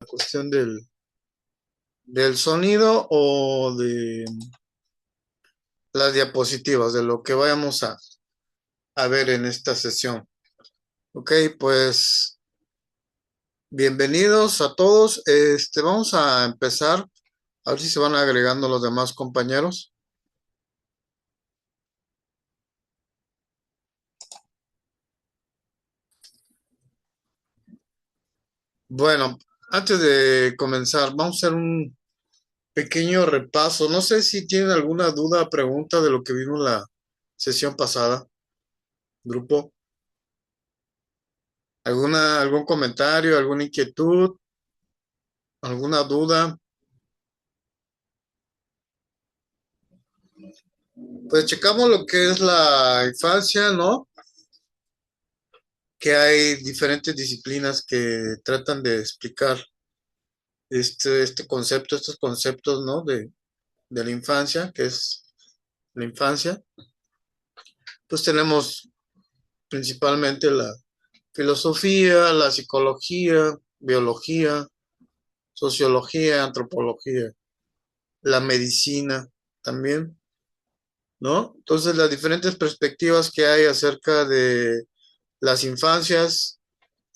la cuestión del sonido o de las diapositivas, de lo que vayamos a ver en esta sesión. Ok, pues bienvenidos a todos. Vamos a empezar. A ver si se van agregando los demás compañeros. Bueno, antes de comenzar, vamos a hacer un pequeño repaso. No sé si tienen alguna duda o pregunta de lo que vimos la sesión pasada, grupo. ¿Algún comentario, alguna inquietud, alguna duda? Pues checamos lo que es la infancia, ¿no? Que hay diferentes disciplinas que tratan de explicar este concepto, estos conceptos, ¿no? De la infancia, que es la infancia. Pues tenemos principalmente la filosofía, la psicología, biología, sociología, antropología, la medicina también, ¿no? Entonces, las diferentes perspectivas que hay acerca de las infancias,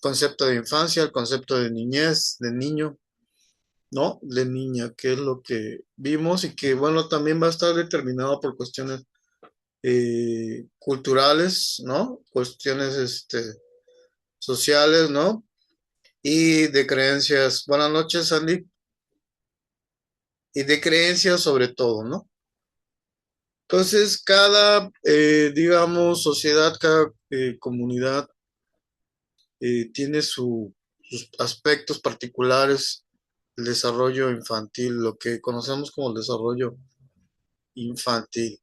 concepto de infancia, el concepto de niñez, de niño, ¿no? De niña, que es lo que vimos y que, bueno, también va a estar determinado por cuestiones culturales, ¿no? Cuestiones sociales, ¿no? Y de creencias. Buenas noches, Andy. Y de creencias sobre todo, ¿no? Entonces, cada, digamos, sociedad, cada comunidad tiene sus aspectos particulares, el desarrollo infantil, lo que conocemos como el desarrollo infantil.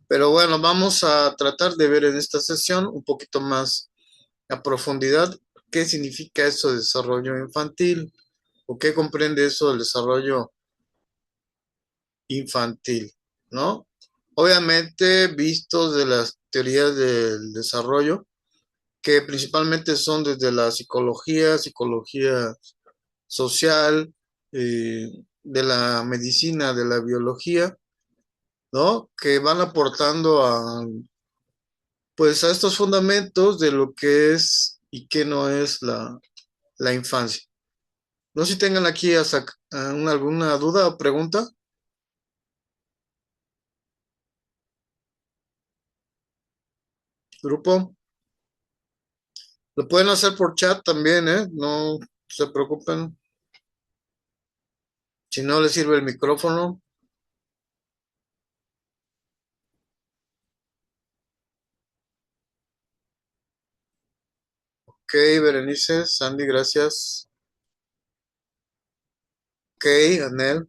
Pero bueno, vamos a tratar de ver en esta sesión un poquito más a profundidad qué significa eso de desarrollo infantil o qué comprende eso del desarrollo infantil, ¿no? Obviamente, vistos de las teorías del desarrollo, que principalmente son desde la psicología social, de la medicina, de la biología, ¿no? Que van aportando pues, a estos fundamentos de lo que es y qué no es la infancia. No sé si tengan aquí alguna duda o pregunta, grupo. Lo pueden hacer por chat también, ¿eh? No se preocupen. Si no les sirve el micrófono. Ok, Berenice, Sandy, gracias. Ok, Anel,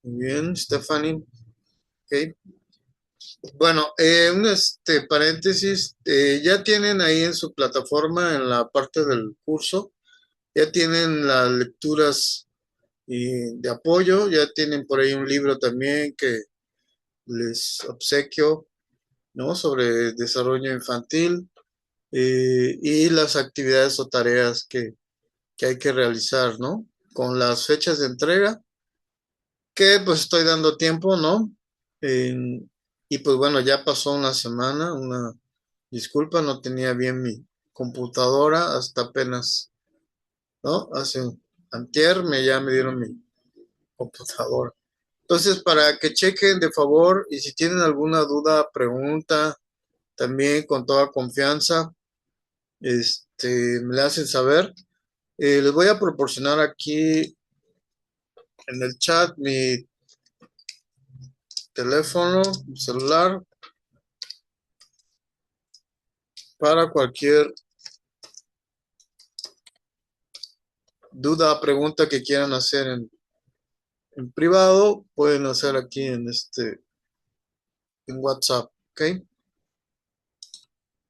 muy bien, Stephanie. Ok. Bueno, un paréntesis, ya tienen ahí en su plataforma, en la parte del curso, ya tienen las lecturas de apoyo, ya tienen por ahí un libro también que les obsequio, ¿no? Sobre desarrollo infantil y las actividades o tareas que hay que realizar, ¿no? Con las fechas de entrega, que pues estoy dando tiempo, ¿no? Y pues bueno, ya pasó una semana, una disculpa, no tenía bien mi computadora hasta apenas, ¿no? Antier ya me dieron mi computadora. Entonces, para que chequen de favor y si tienen alguna duda, pregunta, también con toda confianza, me la hacen saber. Les voy a proporcionar aquí en el chat mi teléfono, mi celular, para cualquier duda o pregunta que quieran hacer en privado, pueden hacer aquí en WhatsApp, ¿ok?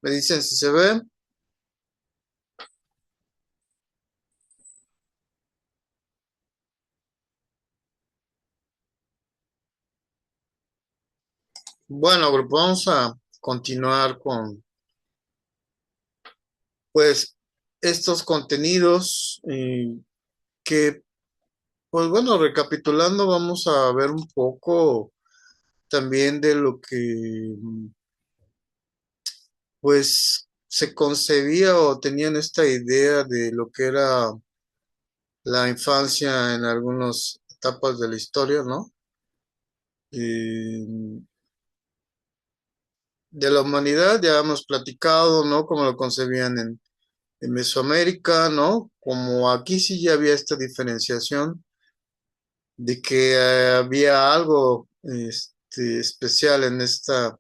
Me dicen si se ve. Bueno, grupo, vamos a continuar con, pues, estos contenidos. que, pues bueno, recapitulando, vamos a ver un poco también de lo que, pues, se concebía o tenían esta idea de lo que era la infancia en algunas etapas de la historia, ¿no? Y de la humanidad ya hemos platicado, ¿no? Cómo lo concebían en Mesoamérica, ¿no? Como aquí sí ya había esta diferenciación de que había algo especial en esta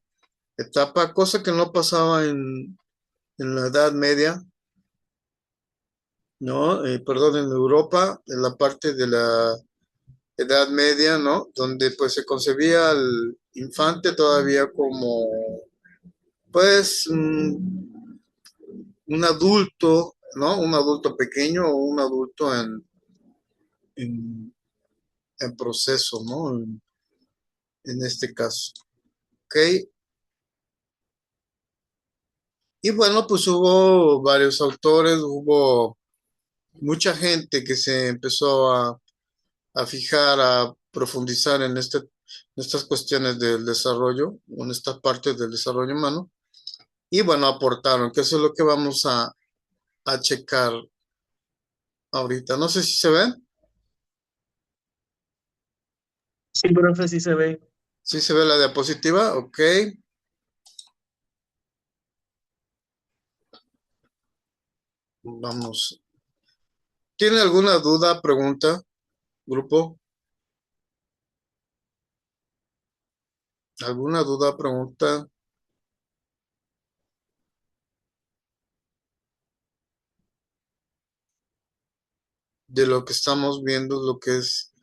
etapa, cosa que no pasaba en la Edad Media, ¿no? Perdón, en Europa, en la parte de la Edad Media, ¿no? Donde pues se concebía al infante todavía como, pues, un adulto, ¿no? Un adulto pequeño o un adulto en, en proceso, ¿no? En este caso, ¿ok? Y bueno, pues hubo varios autores, hubo mucha gente que se empezó a fijar, a profundizar en estas cuestiones del desarrollo, en estas partes del desarrollo humano, y bueno, aportaron, que eso es lo que vamos a checar ahorita. No sé si se ven, Sí, profe, sí se ve. si se ve la diapositiva, ok, vamos. ¿Tiene alguna duda, pregunta, grupo? ¿Alguna duda, pregunta de lo que estamos viendo, lo que es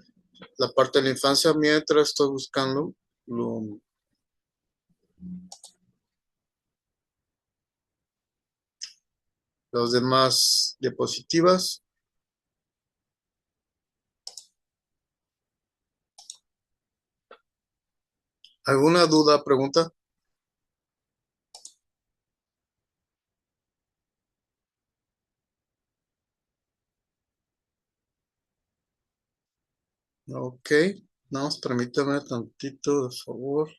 la parte de la infancia, mientras estoy buscando lo- los demás diapositivas? ¿Alguna duda, pregunta? Ok, nada más permítame tantito, de favor.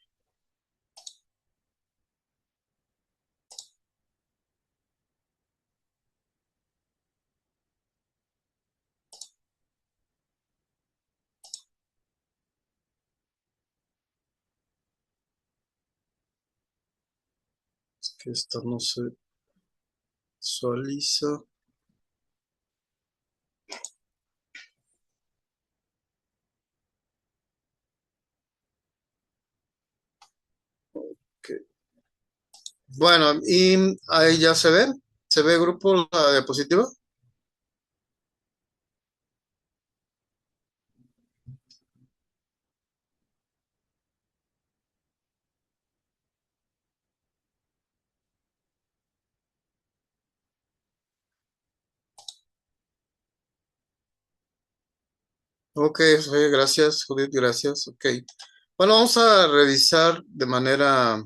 Es que esta no se visualiza. Ok. Bueno, y ahí ya se ve grupo la diapositiva. Ok, gracias, Judith, gracias. Ok. Bueno, vamos a revisar de manera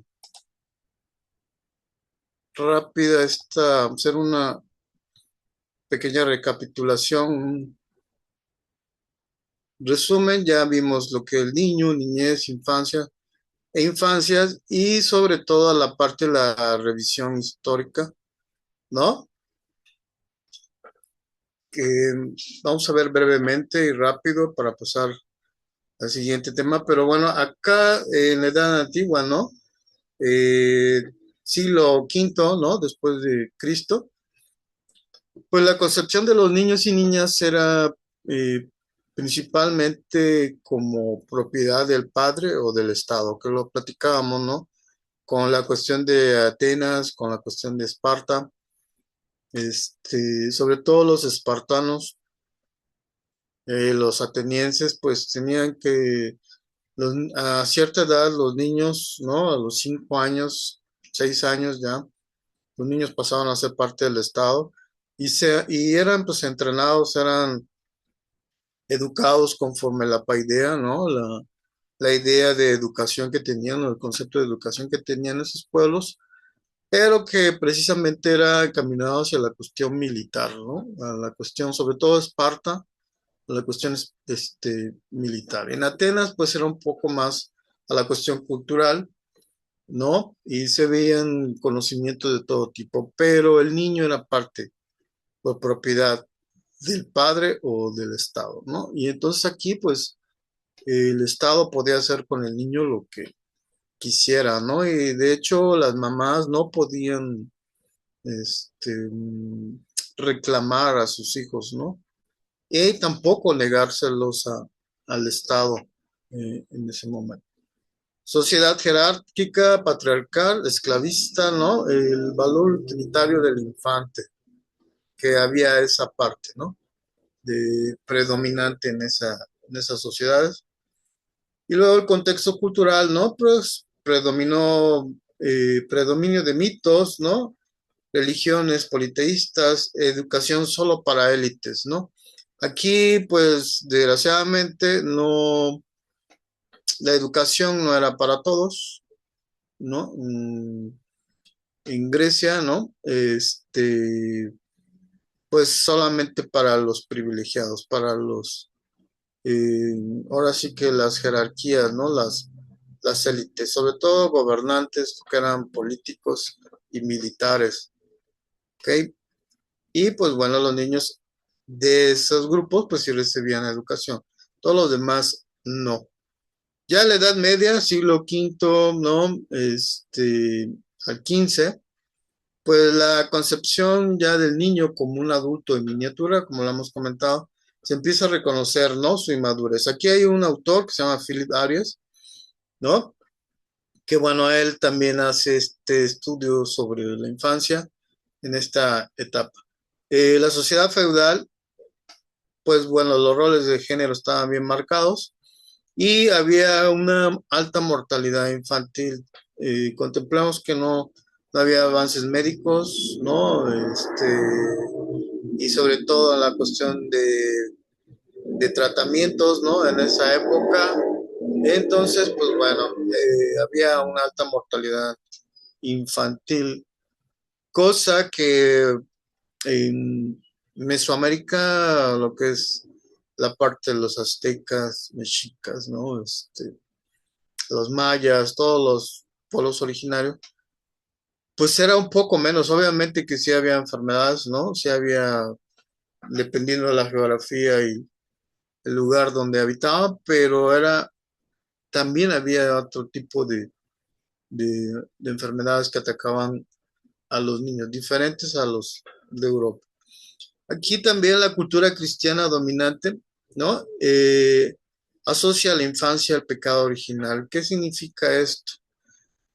rápida hacer una pequeña recapitulación, un resumen. Ya vimos lo que es el niño, niñez, infancia e infancias y sobre todo la parte de la revisión histórica, ¿no? Que vamos a ver brevemente y rápido para pasar al siguiente tema. Pero bueno, acá en la Edad Antigua, ¿no? Eh, siglo quinto, ¿no? Después de Cristo, pues la concepción de los niños y niñas era principalmente como propiedad del padre o del Estado, que lo platicábamos, ¿no? Con la cuestión de Atenas, con la cuestión de Esparta, sobre todo los espartanos, los atenienses, pues tenían que, a cierta edad, los niños, ¿no? A los 5 años, 6 años ya, los niños pasaban a ser parte del Estado y eran pues entrenados, eran educados conforme la paideia, ¿no? La idea de educación que tenían, o el concepto de educación que tenían esos pueblos, pero que precisamente era encaminado hacia la cuestión militar, ¿no? A la cuestión, sobre todo Esparta, a la cuestión militar. En Atenas, pues era un poco más a la cuestión cultural, ¿no? Y se veían conocimientos de todo tipo, pero el niño era parte por propiedad del padre o del Estado, ¿no? Y entonces aquí, pues, el Estado podía hacer con el niño lo que quisiera, ¿no? Y de hecho, las mamás no podían, este, mm, reclamar a sus hijos, ¿no? Y tampoco negárselos al Estado en ese momento. Sociedad jerárquica, patriarcal, esclavista, ¿no? El valor utilitario del infante, que había esa parte, ¿no? Predominante en esas sociedades. Y luego el contexto cultural, ¿no? Pues predominio de mitos, ¿no? Religiones politeístas, educación solo para élites, ¿no? Aquí, pues, desgraciadamente, no, la educación no era para todos, ¿no? En Grecia, ¿no? Pues solamente para los privilegiados, para eh, ahora sí que las jerarquías, ¿no? Las élites, sobre todo gobernantes que eran políticos y militares, ¿ok? Y pues bueno, los niños de esos grupos pues sí recibían educación, todos los demás no. Ya en la Edad Media, siglo quinto, ¿no? Al XV, pues la concepción ya del niño como un adulto en miniatura, como lo hemos comentado, se empieza a reconocer, ¿no? Su inmadurez. Aquí hay un autor que se llama Philip Arias, ¿no? Que bueno, él también hace este estudio sobre la infancia en esta etapa. La sociedad feudal, pues bueno, los roles de género estaban bien marcados y había una alta mortalidad infantil. Contemplamos que no había avances médicos, ¿no? Y sobre todo la cuestión de tratamientos, ¿no? En esa época. Entonces, pues bueno, había una alta mortalidad infantil, cosa que en Mesoamérica, lo que es la parte de los aztecas, mexicas, ¿no? Los mayas, todos los pueblos originarios, pues era un poco menos. Obviamente que sí había enfermedades, ¿no? Sí había, dependiendo de la geografía y el lugar donde habitaba, pero también había otro tipo de enfermedades que atacaban a los niños, diferentes a los de Europa. Aquí también la cultura cristiana dominante, ¿no? Asocia a la infancia al pecado original. ¿Qué significa esto?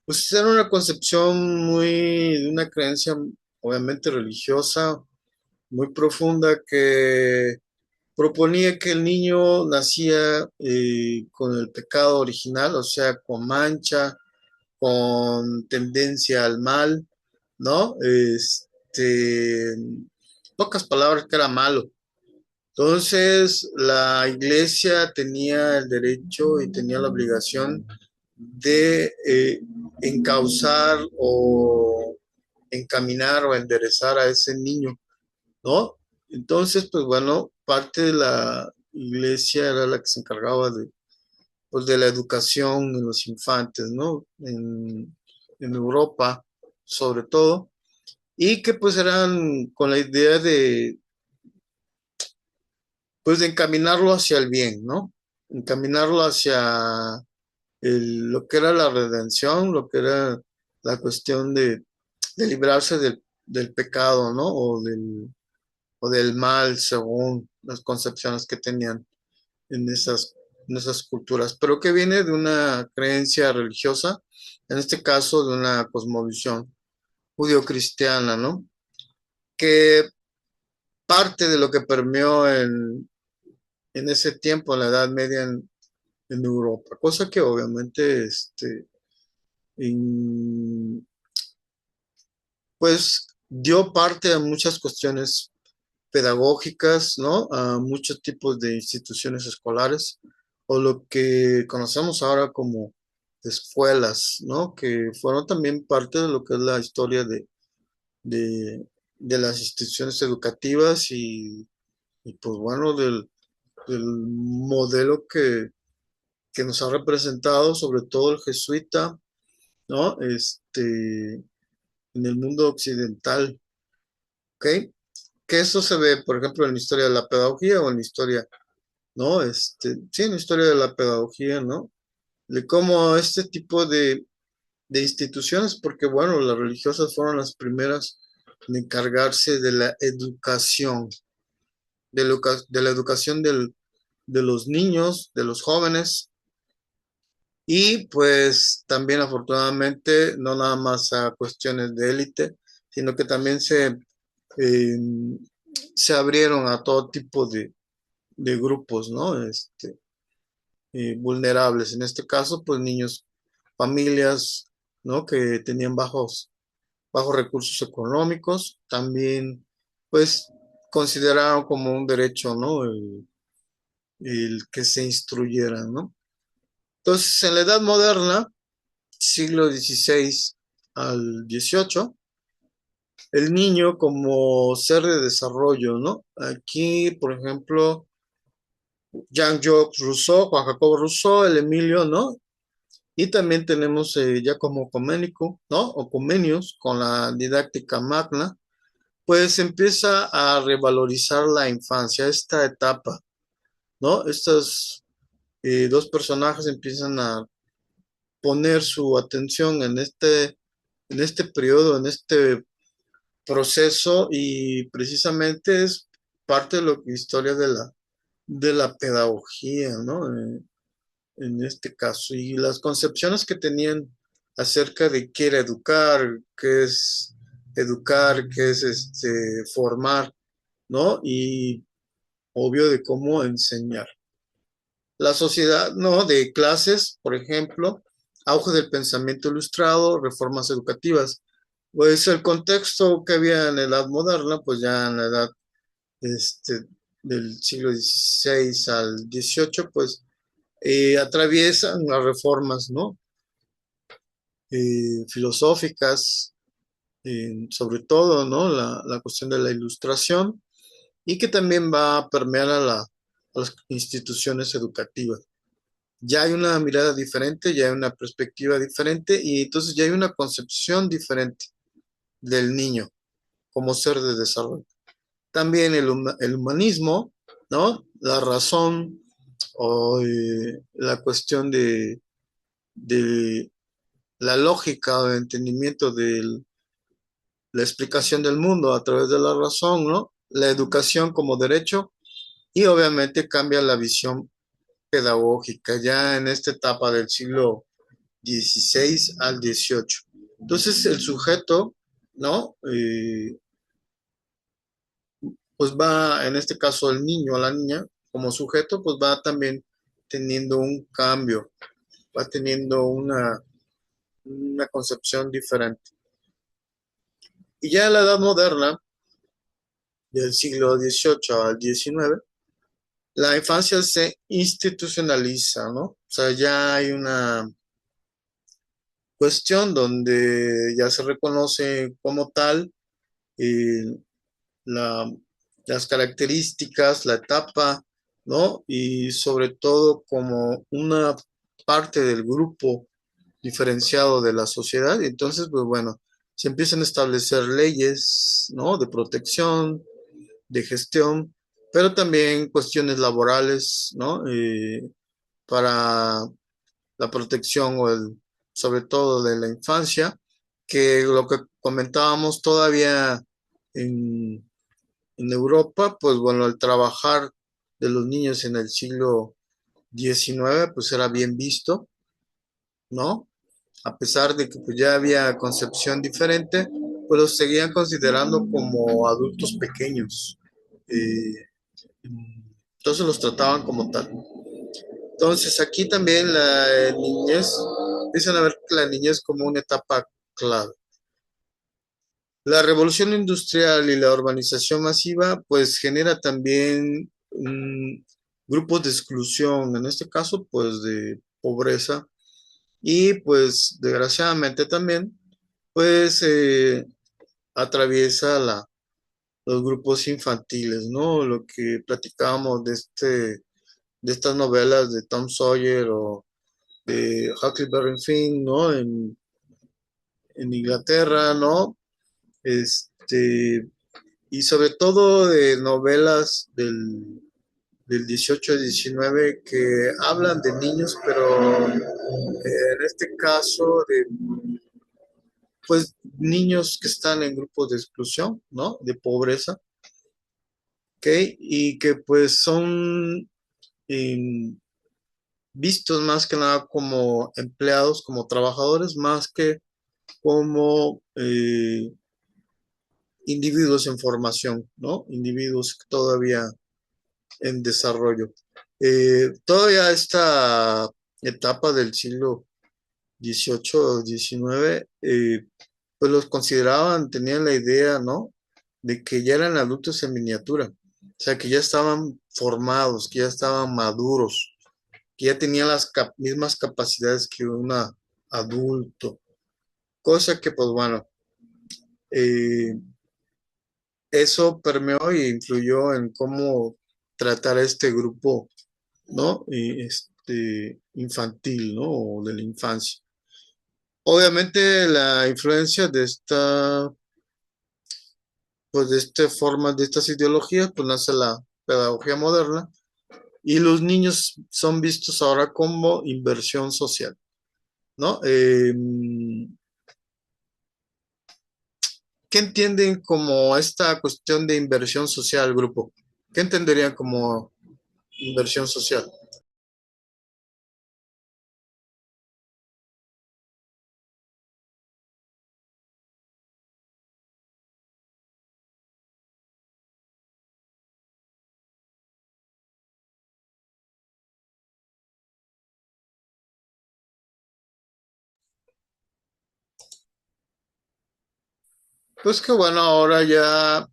Pues era una concepción de una creencia obviamente religiosa, muy profunda, que proponía que el niño nacía con el pecado original, o sea, con mancha, con tendencia al mal, ¿no? Pocas palabras que era malo. Entonces, la iglesia tenía el derecho y tenía la obligación de encauzar o encaminar o enderezar a ese niño, ¿no? Entonces, pues bueno, parte de la iglesia era la que se encargaba pues, de la educación de los infantes, ¿no? En Europa, sobre todo, y que pues eran con la idea pues de encaminarlo hacia el bien, ¿no? Encaminarlo hacia lo que era la redención, lo que era la cuestión de librarse del pecado, ¿no? O del mal, según las concepciones que tenían en esas culturas, pero que viene de una creencia religiosa, en este caso de una cosmovisión judio-cristiana, ¿no? Que parte de lo que permeó en ese tiempo, en la Edad Media en Europa, cosa que obviamente en- pues dio parte a muchas cuestiones pedagógicas, ¿no? A muchos tipos de instituciones escolares o lo que conocemos ahora como escuelas, ¿no? Que fueron también parte de lo que es la historia de, de las instituciones educativas y pues bueno, el modelo que nos ha representado, sobre todo el jesuita, ¿no? En el mundo occidental, ¿ok? Que eso se ve, por ejemplo, en la historia de la pedagogía o en la historia, ¿no? Sí, en la historia de la pedagogía, ¿no? De cómo este tipo de instituciones, porque bueno, las religiosas fueron las primeras en encargarse de la educación, de la educación de los niños, de los jóvenes, y pues también afortunadamente no nada más a cuestiones de élite, sino que también eh, se abrieron a todo tipo de grupos, ¿no? Vulnerables. En este caso, pues niños, familias, ¿no? Que tenían bajos recursos económicos, también, pues, consideraron como un derecho, ¿no? El que se instruyeran, ¿no? Entonces, en la Edad Moderna, siglo XVI al XVIII, el niño como ser de desarrollo, ¿no? Aquí, por ejemplo, Jean-Jacques Rousseau, Juan Jacobo Rousseau, el Emilio, ¿no? Y también tenemos ya como Coménico, ¿no? O Comenius, con la didáctica magna, pues empieza a revalorizar la infancia, esta etapa, ¿no? Estos dos personajes empiezan a poner su atención en este periodo, en este proceso y precisamente es parte de lo que historia de la pedagogía, ¿no? En este caso, y las concepciones que tenían acerca de qué era educar, qué es formar, ¿no? Y obvio de cómo enseñar. La sociedad, ¿no? De clases, por ejemplo, auge del pensamiento ilustrado, reformas educativas. Pues el contexto que había en la edad moderna, pues ya en la edad este, del siglo XVI al XVIII, pues atraviesan las reformas, ¿no? Filosóficas, sobre todo, ¿no? La cuestión de la ilustración y que también va a permear a las instituciones educativas. Ya hay una mirada diferente, ya hay una perspectiva diferente y entonces ya hay una concepción diferente del niño como ser de desarrollo. También el humanismo, ¿no? La razón o la cuestión de la lógica o el entendimiento de la explicación del mundo a través de la razón, ¿no? La educación como derecho y obviamente cambia la visión pedagógica ya en esta etapa del siglo XVI al XVIII. Entonces el sujeto, ¿no? Pues va, en este caso el niño o la niña, como sujeto, pues va también teniendo un cambio, va teniendo una concepción diferente. Y ya en la edad moderna, del siglo XVIII al XIX, la infancia se institucionaliza, ¿no? O sea, ya hay una cuestión donde ya se reconoce como tal eh, la, las características, la etapa, ¿no? Y sobre todo como una parte del grupo diferenciado de la sociedad. Y entonces, pues bueno, se empiezan a establecer leyes, ¿no? De protección, de gestión, pero también cuestiones laborales, ¿no? Para la protección sobre todo de la infancia, que lo que comentábamos todavía en, en Europa, pues bueno, el trabajar de los niños en el siglo XIX, pues era bien visto, ¿no? A pesar de que pues, ya había concepción diferente, pues los seguían considerando como adultos pequeños. Eh, entonces los trataban como tal. Entonces aquí también la niñez, empiezan a ver la niñez como una etapa clave. La revolución industrial y la urbanización masiva pues genera también grupos de exclusión, en este caso pues de pobreza y pues desgraciadamente también pues atraviesa los grupos infantiles, ¿no? Lo que platicábamos de de estas novelas de Tom Sawyer o de Huckleberry Finn, ¿no? En Inglaterra, ¿no? Este, y sobre todo de novelas del 18 al 19 que hablan de niños, pero en este caso de pues niños que están en grupos de exclusión, ¿no? De pobreza, ¿ok? Y que pues son eh, vistos más que nada como empleados, como trabajadores, más que como individuos en formación, ¿no? Individuos todavía en desarrollo. Todavía esta etapa del siglo XVIII o XIX, pues los consideraban, tenían la idea, ¿no? De que ya eran adultos en miniatura, o sea, que ya estaban formados, que ya estaban maduros, que ya tenían las mismas capacidades que un adulto, cosa que, pues bueno, eh, eso permeó e influyó en cómo tratar a este grupo, ¿no? Y infantil, ¿no? O de la infancia. Obviamente la influencia de esta, pues de esta forma, de estas ideologías, pues nace la pedagogía moderna y los niños son vistos ahora como inversión social, ¿no? ¿Qué entienden como esta cuestión de inversión social, grupo? ¿Qué entenderían como inversión social? Pues que bueno, ahora ya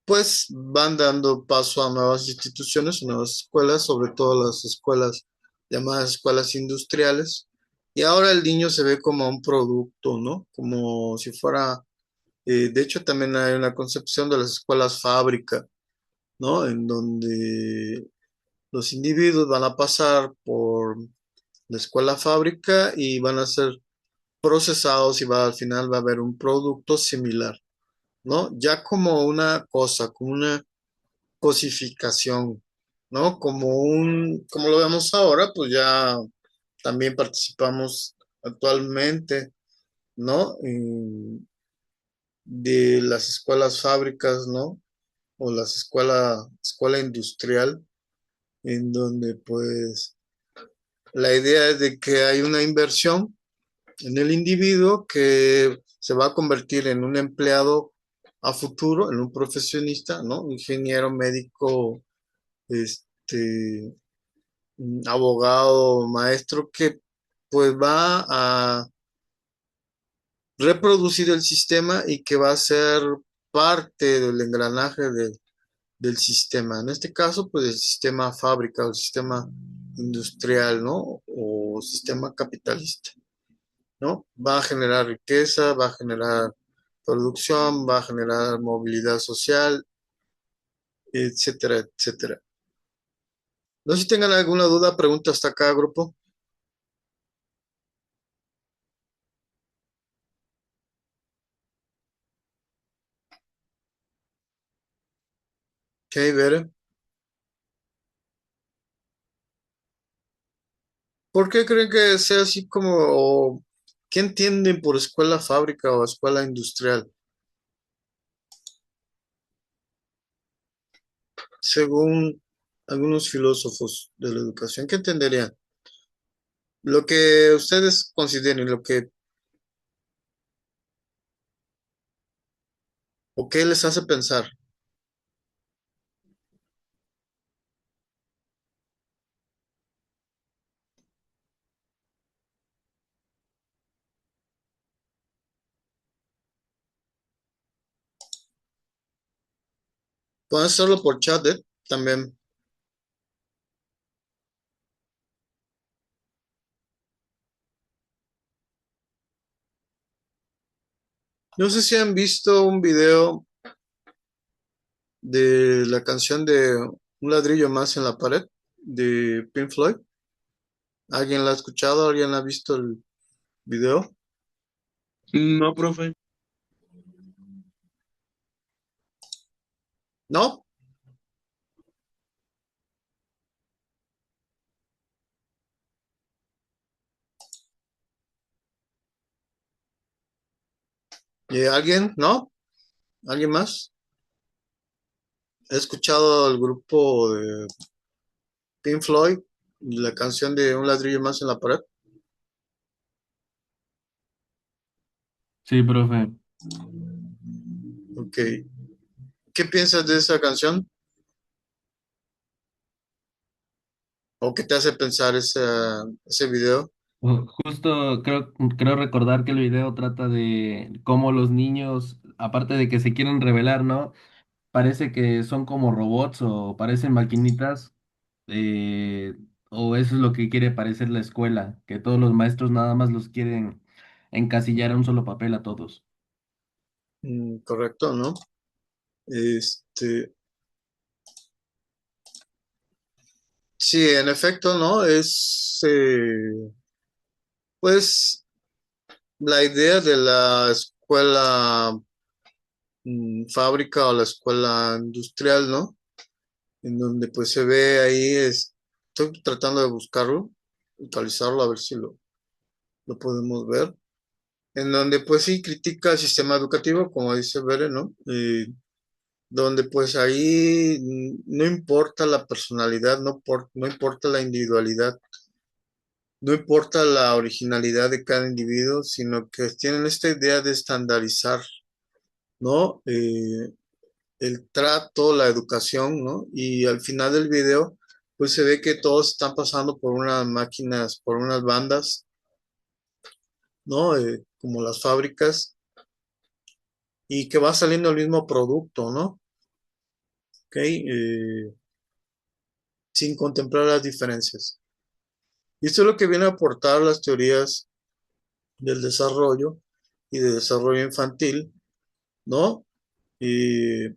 pues van dando paso a nuevas instituciones, nuevas escuelas, sobre todo las escuelas llamadas escuelas industriales. Y ahora el niño se ve como un producto, ¿no? Como si fuera, de hecho también hay una concepción de las escuelas fábrica, ¿no? En donde los individuos van a pasar por la escuela fábrica y van a ser procesados y al final va a haber un producto similar, ¿no? Ya como una cosa, como una cosificación, ¿no? Como lo vemos ahora, pues ya también participamos actualmente, ¿no? De las escuelas fábricas, ¿no? O las escuela industrial, en donde pues la idea es de que hay una inversión en el individuo que se va a convertir en un empleado a futuro, en un profesionista, ¿no? Ingeniero, médico, este, abogado, maestro, que pues va a reproducir el sistema y que va a ser parte del engranaje del sistema. En este caso, pues el sistema fábrica o el sistema industrial, ¿no? O sistema capitalista, ¿no? Va a generar riqueza, va a generar producción, va a generar movilidad social, etcétera, etcétera. No sé si tengan alguna duda, pregunta hasta acá, grupo. Ok, ver. ¿Por qué creen que sea así como, o qué entienden por escuela fábrica o escuela industrial? Según algunos filósofos de la educación, ¿qué entenderían? Lo que ustedes consideren, lo que, o qué les hace pensar. Pueden hacerlo por chat, también. No sé si han visto un video de la canción de Un ladrillo más en la pared de Pink Floyd. ¿Alguien la ha escuchado? ¿Alguien ha visto el video? No, profe. ¿No? ¿Y alguien? ¿No? ¿Alguien más? He escuchado el grupo de Pink Floyd y la canción de Un ladrillo más en la pared. Sí, profe. Ok. ¿Qué piensas de esa canción? ¿O qué te hace pensar ese video? Justo creo recordar que el video trata de cómo los niños, aparte de que se quieren rebelar, ¿no? Parece que son como robots o parecen maquinitas, eh, o eso es lo que quiere parecer la escuela, que todos los maestros nada más los quieren encasillar a un solo papel a todos. Correcto, ¿no? Este, sí, en efecto, ¿no? Es, pues, la idea de la escuela fábrica o la escuela industrial, ¿no? En donde pues se ve ahí, estoy tratando de buscarlo, localizarlo, a ver si lo podemos ver. En donde pues sí critica el sistema educativo, como dice Bere, ¿no? Donde pues ahí no importa la personalidad, no importa la individualidad, no importa la originalidad de cada individuo, sino que tienen esta idea de estandarizar, ¿no? El trato, la educación, ¿no? Y al final del video, pues se ve que todos están pasando por unas máquinas, por unas bandas, ¿no? Como las fábricas, y que va saliendo el mismo producto, ¿no? ¿Ok? Sin contemplar las diferencias. Y esto es lo que viene a aportar las teorías del desarrollo y de desarrollo infantil, ¿no? Y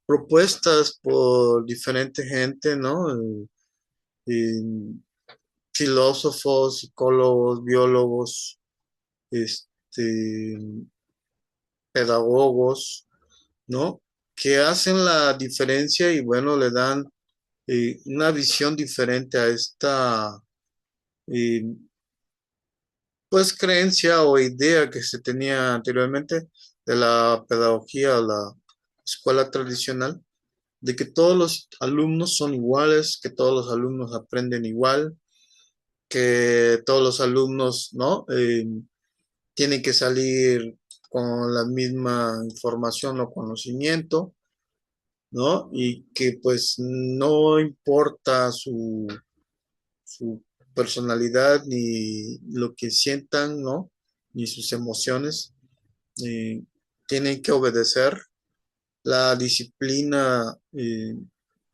propuestas por diferente gente, ¿no? Y filósofos, psicólogos, biólogos, este, pedagogos, ¿no? Que hacen la diferencia y bueno, le dan una visión diferente a esta, eh, pues, creencia o idea que se tenía anteriormente de la pedagogía o la escuela tradicional, de que todos los alumnos son iguales, que todos los alumnos aprenden igual, que todos los alumnos, ¿no? Tienen que salir con la misma información o conocimiento, ¿no? Y que pues no importa su personalidad ni lo que sientan, ¿no? Ni sus emociones, eh, tienen que obedecer la disciplina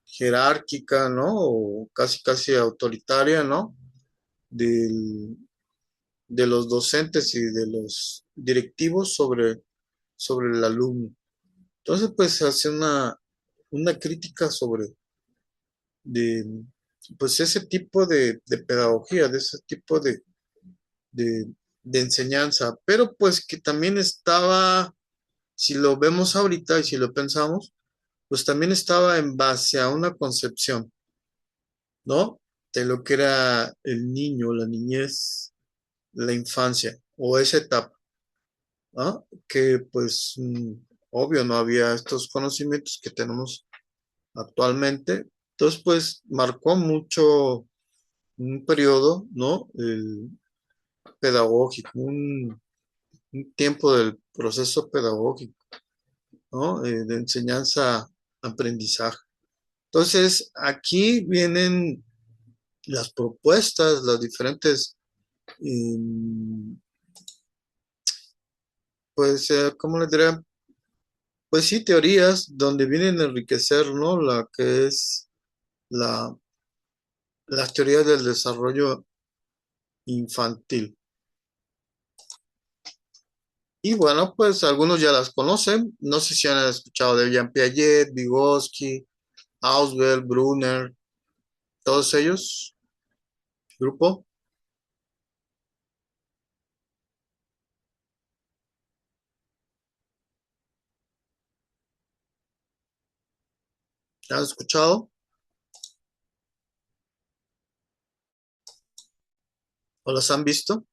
jerárquica, ¿no? O casi casi autoritaria, ¿no? Del, de los docentes y de los directivos sobre el alumno. Entonces, pues se hace una crítica sobre de, pues ese tipo de pedagogía, de ese tipo de, de enseñanza, pero pues que también estaba, si lo vemos ahorita y si lo pensamos, pues también estaba en base a una concepción, ¿no? De lo que era el niño, la niñez, la infancia o esa etapa, ¿no? Que pues obvio no había estos conocimientos que tenemos actualmente. Entonces, pues marcó mucho un periodo, ¿no? El pedagógico, un tiempo del proceso pedagógico, ¿no? De enseñanza, aprendizaje. Entonces, aquí vienen las propuestas, las diferentes, pues, ¿cómo le diría? Pues sí, teorías donde vienen a enriquecer, ¿no? La que es la, las teorías del desarrollo infantil. Y bueno, pues algunos ya las conocen. No sé si han escuchado de Jean Piaget, Vygotsky, Auswell, Brunner, todos ellos, grupo. ¿Han escuchado o las han visto?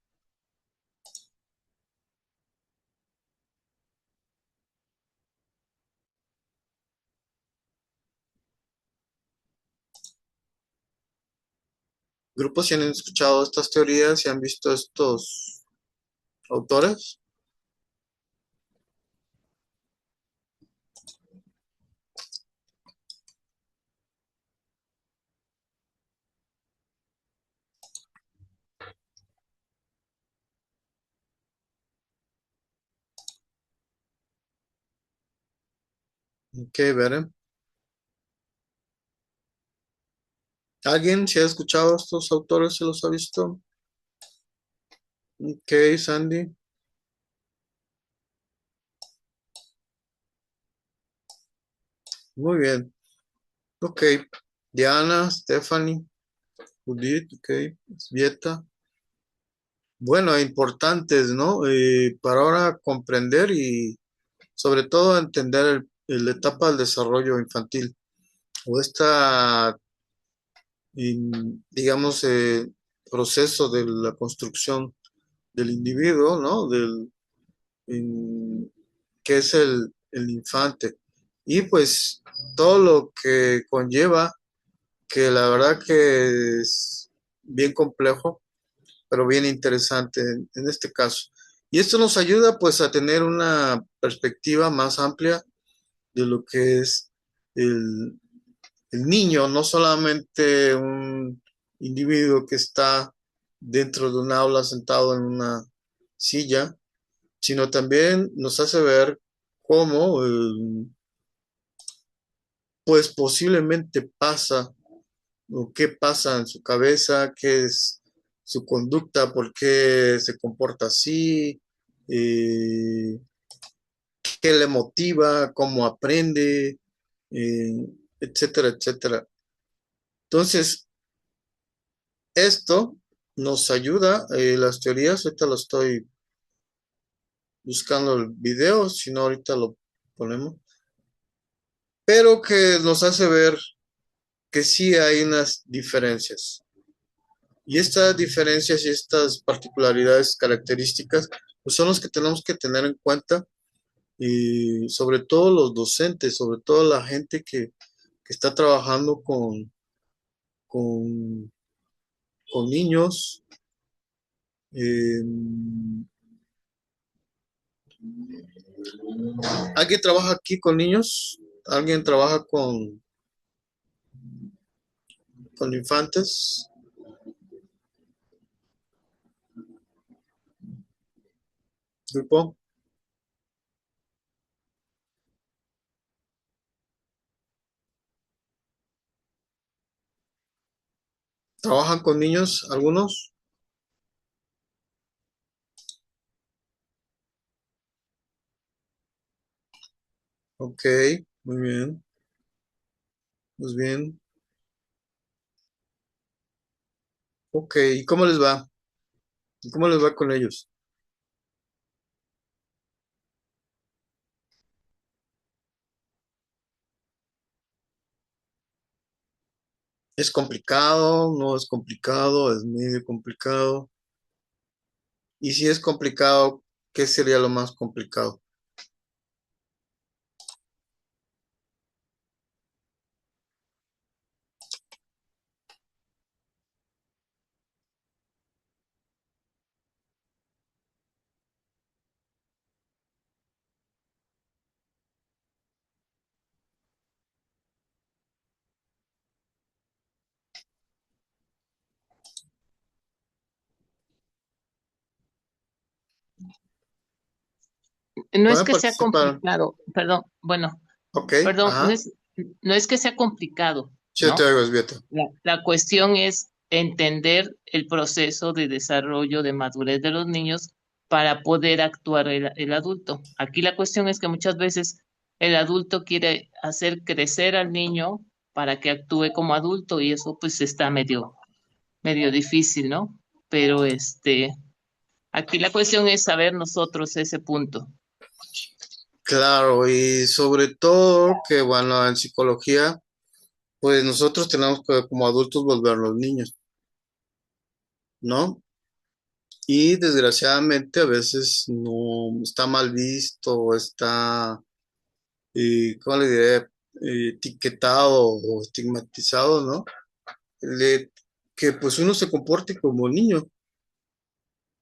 Grupos si han escuchado estas teorías y han visto estos autores. Ok, veré. ¿Alguien si ha escuchado estos autores, se los ha visto? Ok, Sandy. Muy bien. Ok. Diana, Stephanie, Judith, ok. Vieta. Bueno, importantes, ¿no? Para ahora comprender y sobre todo entender la etapa del desarrollo infantil o esta, digamos, proceso de la construcción del individuo, ¿no? Que es el infante. Y pues todo lo que conlleva, que la verdad que es bien complejo, pero bien interesante en este caso. Y esto nos ayuda pues a tener una perspectiva más amplia de lo que es el, el niño, no solamente un individuo que está dentro de un aula sentado en una silla, sino también nos hace ver cómo pues posiblemente pasa o qué pasa en su cabeza, qué es su conducta, por qué se comporta así, eh, qué le motiva, cómo aprende, etcétera, etcétera. Entonces, esto nos ayuda, las teorías, ahorita lo estoy buscando el video, si no ahorita lo ponemos, pero que nos hace ver que sí hay unas diferencias. Y estas diferencias y estas particularidades, características, pues son los que tenemos que tener en cuenta y sobre todo los docentes, sobre todo la gente que está trabajando con, con niños. eh, ¿Alguien trabaja aquí con niños? ¿Alguien trabaja con infantes? ¿Grupo? ¿Trabajan con niños algunos? Ok, muy bien, pues bien. Ok, ¿y cómo les va? ¿Y cómo les va con ellos? ¿Es complicado? ¿No es complicado? ¿Es medio complicado? Y si es complicado, ¿qué sería lo más complicado? No es ¿Pueden que sea participar? complicado, perdón, bueno, Ok, perdón, ajá. no es que sea complicado, Sí, yo te ¿no? oigo, Esbieta. La cuestión es entender el proceso de desarrollo de madurez de los niños para poder actuar el adulto. Aquí la cuestión es que muchas veces el adulto quiere hacer crecer al niño para que actúe como adulto y eso pues está medio difícil, ¿no? Pero aquí la cuestión es saber nosotros ese punto. Claro, y sobre todo que, bueno, en psicología, pues nosotros tenemos que como adultos volvernos niños, ¿no? Y desgraciadamente a veces no está mal visto o está, ¿cómo le diré? Etiquetado o estigmatizado, ¿no? De que pues uno se comporte como niño,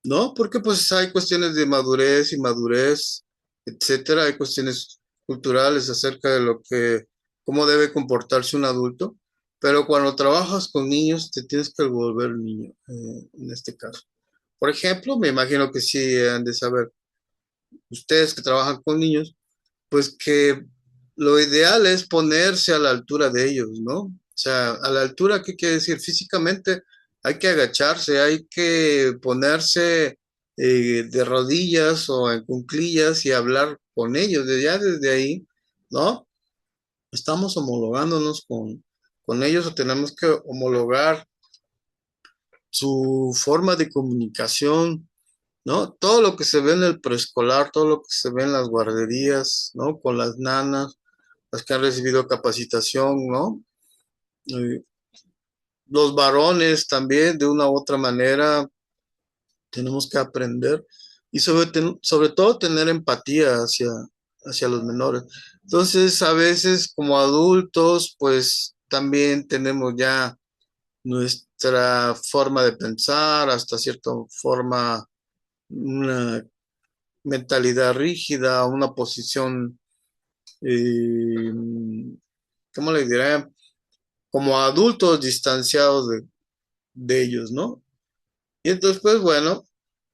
¿no? Porque pues hay cuestiones de madurez, inmadurez, etcétera, hay cuestiones culturales acerca de lo que, cómo debe comportarse un adulto, pero cuando trabajas con niños te tienes que volver niño, en este caso. Por ejemplo, me imagino que sí han de saber ustedes que trabajan con niños, pues que lo ideal es ponerse a la altura de ellos, ¿no? O sea, a la altura, ¿qué quiere decir? Físicamente hay que agacharse, hay que ponerse de rodillas o en cuclillas y hablar con ellos. Ya desde ahí, ¿no? Estamos homologándonos con ellos o tenemos que homologar su forma de comunicación, ¿no? Todo lo que se ve en el preescolar, todo lo que se ve en las guarderías, ¿no? Con las nanas, las que han recibido capacitación, ¿no? Eh, los varones también, de una u otra manera, tenemos que aprender y sobre todo tener empatía hacia los menores. Entonces, a veces como adultos, pues también tenemos ya nuestra forma de pensar, hasta cierta forma, una mentalidad rígida, una posición, eh, ¿cómo le diré? Como adultos distanciados de ellos, ¿no? Y entonces, pues bueno,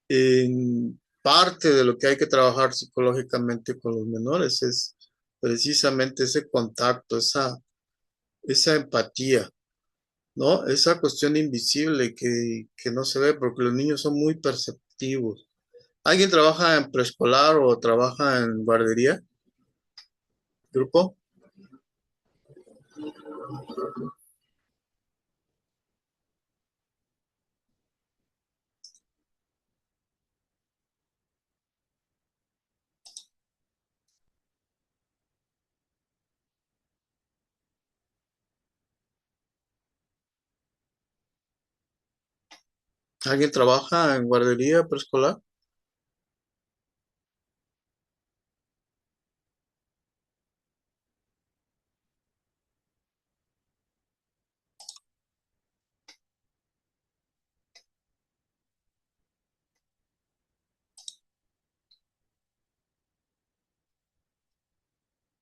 en parte de lo que hay que trabajar psicológicamente con los menores es precisamente ese contacto, esa empatía, ¿no? Esa cuestión invisible que no se ve porque los niños son muy perceptivos. ¿Alguien trabaja en preescolar o trabaja en guardería? ¿Grupo? ¿Alguien trabaja en guardería preescolar?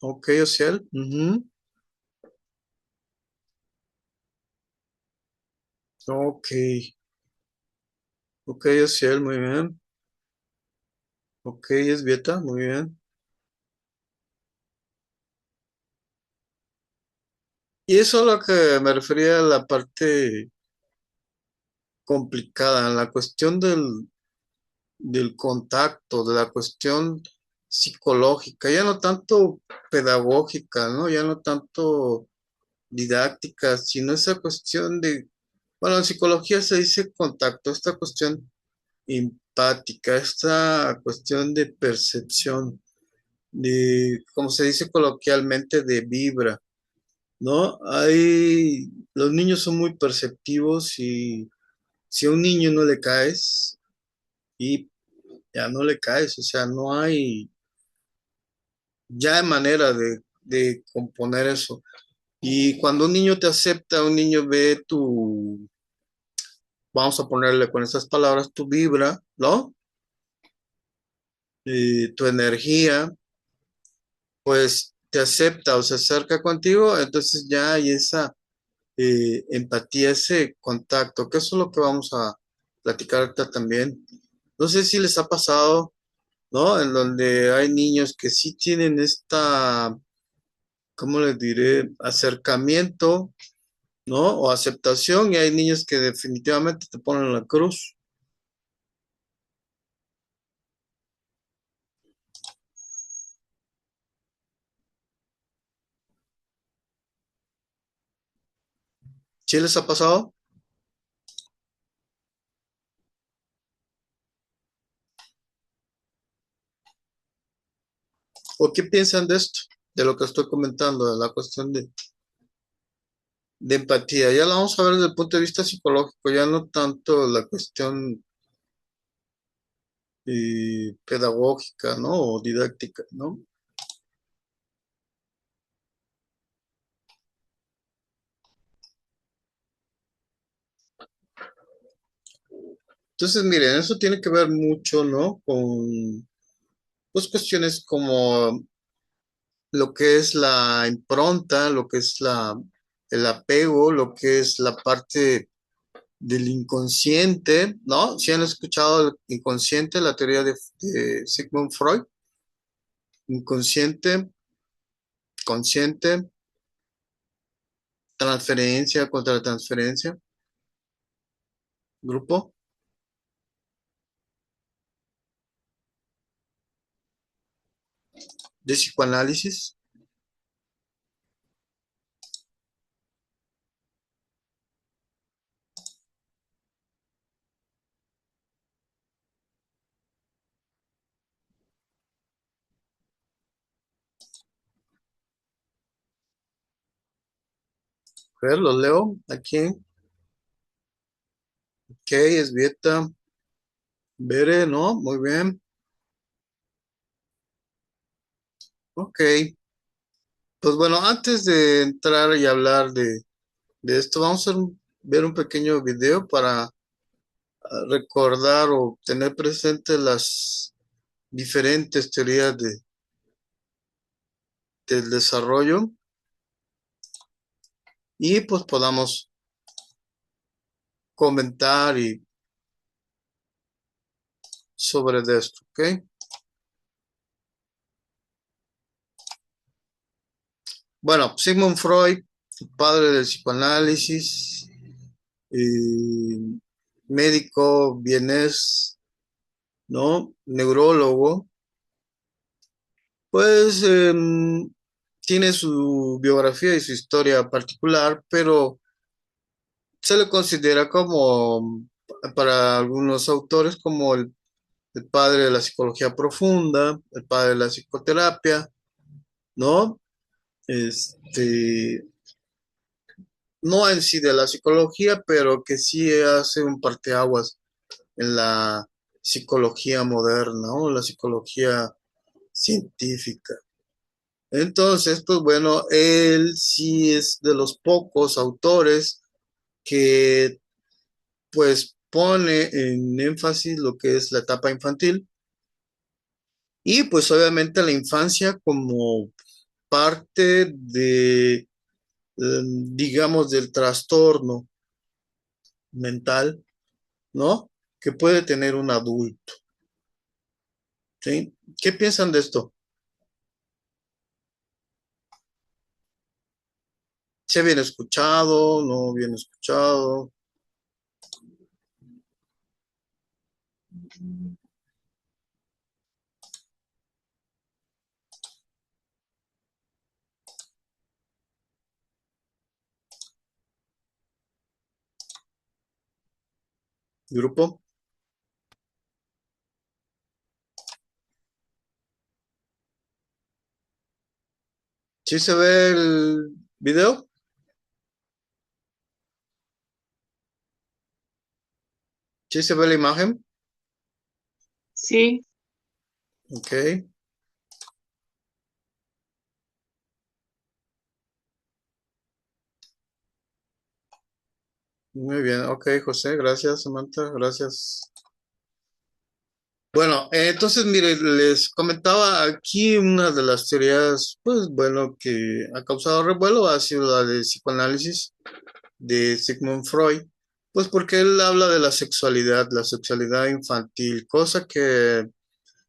Ok, Ociel. Ujú. Ok, ok, Ociel, muy bien. Ok, es Vieta, muy bien. Y eso es lo que me refería a la parte complicada, en la cuestión del contacto, de la cuestión psicológica, ya no tanto pedagógica, ¿no? Ya no tanto didáctica, sino esa cuestión de, bueno, en psicología se dice contacto, esta cuestión empática, esta cuestión de percepción, de, como se dice coloquialmente, de vibra, ¿no? Los niños son muy perceptivos y si a un niño no le caes, y ya no le caes, o sea, no hay ya manera de componer eso. Y cuando un niño te acepta, un niño ve tu, vamos a ponerle con esas palabras, tu vibra, ¿no? Tu energía, pues te acepta o se acerca contigo, entonces ya hay esa empatía, ese contacto, que eso es lo que vamos a platicar ahorita también. No sé si les ha pasado, ¿no? En donde hay niños que sí tienen esta, ¿cómo les diré? Acercamiento, ¿no? O aceptación, y hay niños que definitivamente te ponen la cruz. ¿Sí les ha pasado? ¿O qué piensan de esto? De lo que estoy comentando, de la cuestión de empatía. Ya la vamos a ver desde el punto de vista psicológico, ya no tanto la cuestión pedagógica, ¿no? O didáctica, ¿no? Entonces, miren, eso tiene que ver mucho, ¿no? Con, pues, cuestiones como lo que es la impronta, lo que es el apego, lo que es la parte del inconsciente, ¿no? Si han escuchado el inconsciente, la teoría de Sigmund Freud, inconsciente, consciente, transferencia contra transferencia, grupo de psicoanálisis. A ver, los leo aquí. Ok, es Vieta, Bere, ¿no? Muy bien. Ok. Pues bueno, antes de entrar y hablar de esto, vamos a ver un pequeño video para recordar o tener presente las diferentes teorías del desarrollo y pues podamos comentar sobre de esto, ¿ok? Bueno, Sigmund Freud, padre del psicoanálisis, médico vienés, ¿no? Neurólogo, pues tiene su biografía y su historia particular, pero se le considera como, para algunos autores, como el padre de la psicología profunda, el padre de la psicoterapia, ¿no? Este, no en sí de la psicología, pero que sí hace un parteaguas en la psicología moderna, o la psicología científica. Entonces, pues bueno, él sí es de los pocos autores que pues pone en énfasis lo que es la etapa infantil y pues obviamente la infancia como parte de, digamos, del trastorno mental, ¿no? Que puede tener un adulto, ¿sí? ¿Qué piensan de esto? ¿Se bien escuchado? ¿No bien escuchado? ¿Grupo? ¿Sí se ve el video? ¿Sí se ve la imagen? Sí, Ok, muy bien. Ok, José, gracias, Samantha, gracias. Bueno, entonces, mire, les comentaba aquí una de las teorías, pues bueno, que ha causado revuelo, ha sido la de psicoanálisis de Sigmund Freud, pues porque él habla de la sexualidad infantil, cosa que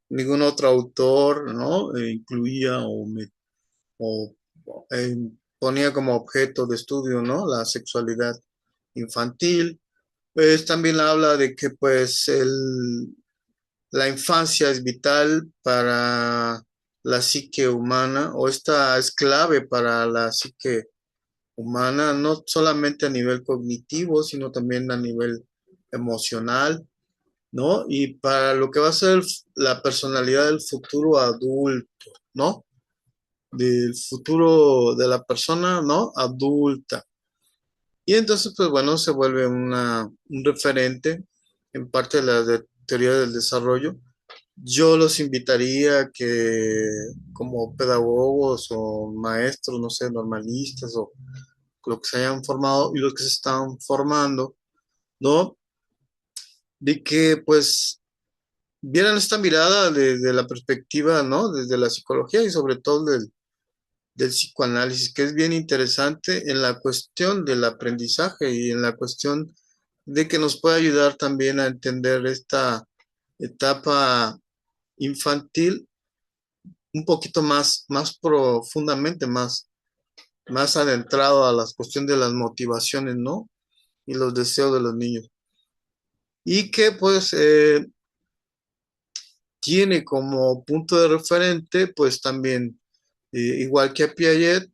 ningún otro autor, ¿no? Incluía o, eh, ponía como objeto de estudio, ¿no? La sexualidad infantil. Pues también habla de que pues la infancia es vital para la psique humana o esta es clave para la psique humana, no solamente a nivel cognitivo, sino también a nivel emocional, ¿no? Y para lo que va a ser la personalidad del futuro adulto, ¿no? Del futuro de la persona, ¿no? Adulta. Y entonces, pues bueno, se vuelve un referente en parte de teoría del desarrollo. Yo los invitaría a que como pedagogos o maestros, no sé, normalistas o lo que se hayan formado y los que se están formando, ¿no? De que pues vieran esta mirada desde la perspectiva, ¿no? Desde la psicología y sobre todo del psicoanálisis, que es bien interesante en la cuestión del aprendizaje y en la cuestión de que nos puede ayudar también a entender esta etapa infantil un poquito más profundamente, más adentrado a la cuestión de las motivaciones, ¿no? Y los deseos de los niños. Y que pues tiene como punto de referente, pues también, igual que a Piaget,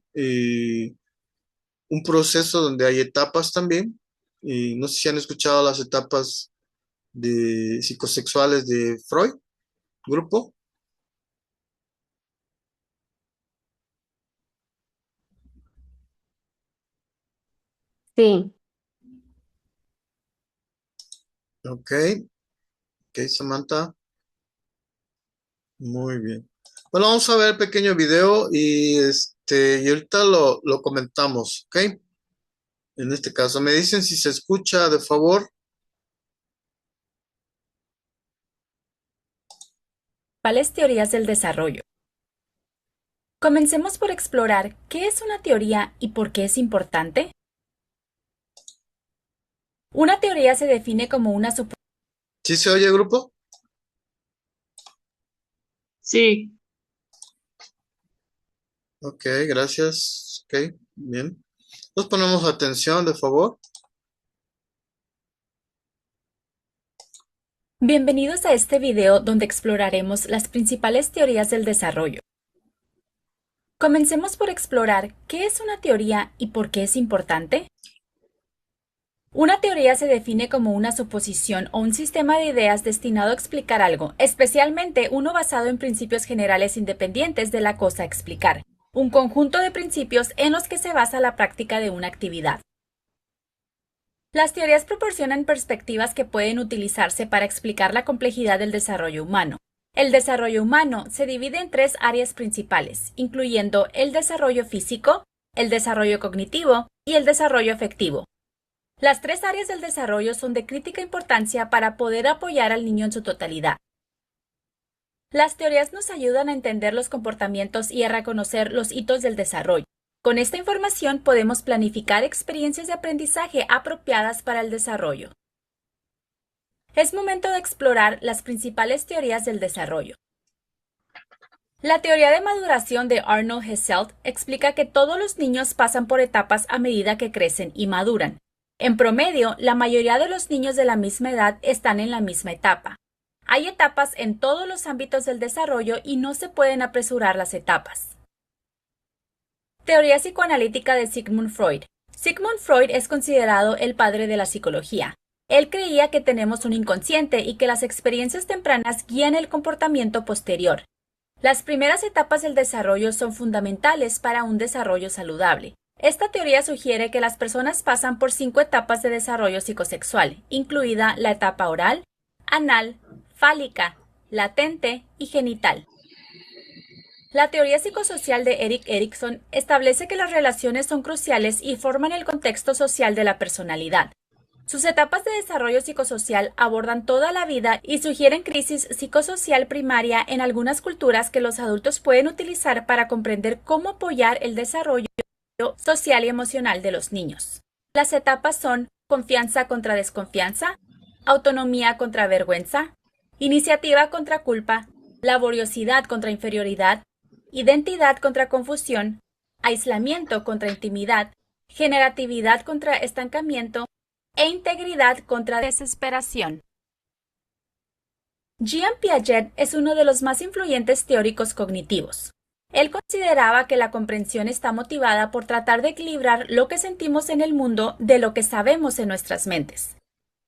un proceso donde hay etapas también. Y no sé si han escuchado las etapas de psicosexuales de Freud, grupo. Sí. Ok, ok, Samantha. Muy bien. Bueno, vamos a ver el pequeño video y ahorita lo comentamos, ¿ok? En este caso, me dicen si se escucha, de favor. Principales teorías del desarrollo. Comencemos por explorar qué es una teoría y por qué es importante. Una teoría se define como una suposición. ¿Sí se oye, grupo? Sí, Ok, gracias. Ok, bien. Nos ponemos atención, de favor. Bienvenidos a este video donde exploraremos las principales teorías del desarrollo. Comencemos por explorar qué es una teoría y por qué es importante. Una teoría se define como una suposición o un sistema de ideas destinado a explicar algo, especialmente uno basado en principios generales independientes de la cosa a explicar, un conjunto de principios en los que se basa la práctica de una actividad. Las teorías proporcionan perspectivas que pueden utilizarse para explicar la complejidad del desarrollo humano. El desarrollo humano se divide en tres áreas principales, incluyendo el desarrollo físico, el desarrollo cognitivo y el desarrollo afectivo. Las tres áreas del desarrollo son de crítica importancia para poder apoyar al niño en su totalidad. Las teorías nos ayudan a entender los comportamientos y a reconocer los hitos del desarrollo. Con esta información podemos planificar experiencias de aprendizaje apropiadas para el desarrollo. Es momento de explorar las principales teorías del desarrollo. La teoría de maduración de Arnold Hesselt explica que todos los niños pasan por etapas a medida que crecen y maduran. En promedio, la mayoría de los niños de la misma edad están en la misma etapa. Hay etapas en todos los ámbitos del desarrollo y no se pueden apresurar las etapas. Teoría psicoanalítica de Sigmund Freud. Sigmund Freud es considerado el padre de la psicología. Él creía que tenemos un inconsciente y que las experiencias tempranas guían el comportamiento posterior. Las primeras etapas del desarrollo son fundamentales para un desarrollo saludable. Esta teoría sugiere que las personas pasan por 5 etapas de desarrollo psicosexual, incluida la etapa oral, anal, fálica, latente y genital. La teoría psicosocial de Erik Erikson establece que las relaciones son cruciales y forman el contexto social de la personalidad. Sus etapas de desarrollo psicosocial abordan toda la vida y sugieren crisis psicosocial primaria en algunas culturas que los adultos pueden utilizar para comprender cómo apoyar el desarrollo social y emocional de los niños. Las etapas son confianza contra desconfianza, autonomía contra vergüenza, iniciativa contra culpa, laboriosidad contra inferioridad, identidad contra confusión, aislamiento contra intimidad, generatividad contra estancamiento e integridad contra desesperación. Jean Piaget es uno de los más influyentes teóricos cognitivos. Él consideraba que la comprensión está motivada por tratar de equilibrar lo que sentimos en el mundo de lo que sabemos en nuestras mentes.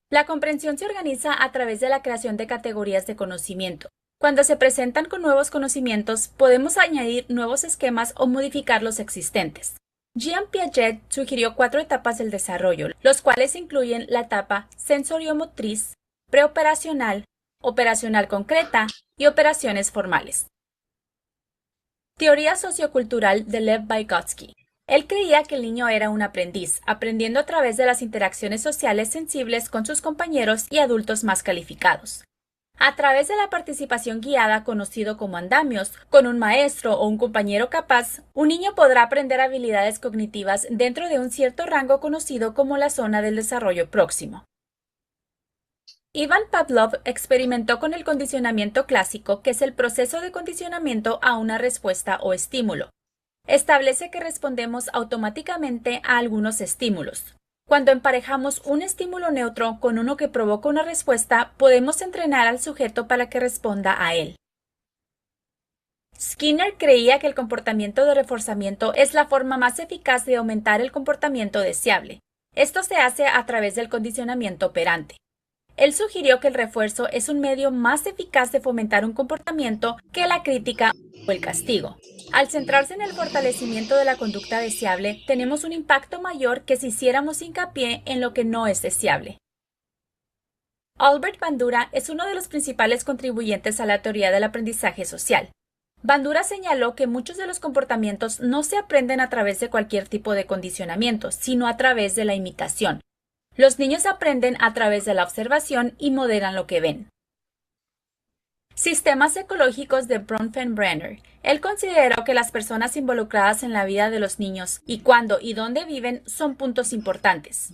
La comprensión se organiza a través de la creación de categorías de conocimiento. Cuando se presentan con nuevos conocimientos, podemos añadir nuevos esquemas o modificar los existentes. Jean Piaget sugirió 4 etapas del desarrollo, los cuales incluyen la etapa sensoriomotriz, preoperacional, operacional concreta y operaciones formales. Teoría sociocultural de Lev Vygotsky. Él creía que el niño era un aprendiz, aprendiendo a través de las interacciones sociales sensibles con sus compañeros y adultos más calificados. A través de la participación guiada, conocido como andamios, con un maestro o un compañero capaz, un niño podrá aprender habilidades cognitivas dentro de un cierto rango conocido como la zona del desarrollo próximo. Ivan Pavlov experimentó con el condicionamiento clásico, que es el proceso de condicionamiento a una respuesta o estímulo. Establece que respondemos automáticamente a algunos estímulos. Cuando emparejamos un estímulo neutro con uno que provoca una respuesta, podemos entrenar al sujeto para que responda a él. Skinner creía que el comportamiento de reforzamiento es la forma más eficaz de aumentar el comportamiento deseable. Esto se hace a través del condicionamiento operante. Él sugirió que el refuerzo es un medio más eficaz de fomentar un comportamiento que la crítica o el castigo. Al centrarse en el fortalecimiento de la conducta deseable, tenemos un impacto mayor que si hiciéramos hincapié en lo que no es deseable. Albert Bandura es uno de los principales contribuyentes a la teoría del aprendizaje social. Bandura señaló que muchos de los comportamientos no se aprenden a través de cualquier tipo de condicionamiento, sino a través de la imitación. Los niños aprenden a través de la observación y modelan lo que ven. Sistemas ecológicos de Bronfenbrenner. Él consideró que las personas involucradas en la vida de los niños y cuándo y dónde viven son puntos importantes.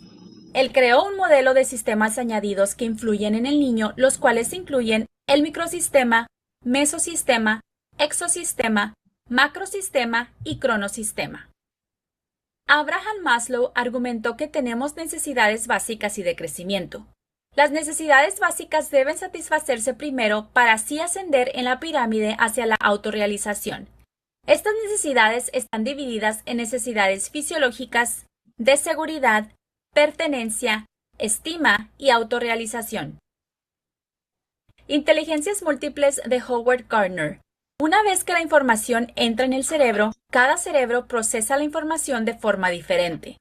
Él creó un modelo de sistemas añadidos que influyen en el niño, los cuales incluyen el microsistema, mesosistema, exosistema, macrosistema y cronosistema. Abraham Maslow argumentó que tenemos necesidades básicas y de crecimiento. Las necesidades básicas deben satisfacerse primero para así ascender en la pirámide hacia la autorrealización. Estas necesidades están divididas en necesidades fisiológicas, de seguridad, pertenencia, estima y autorrealización. Inteligencias múltiples de Howard Gardner. Una vez que la información entra en el cerebro, cada cerebro procesa la información de forma diferente.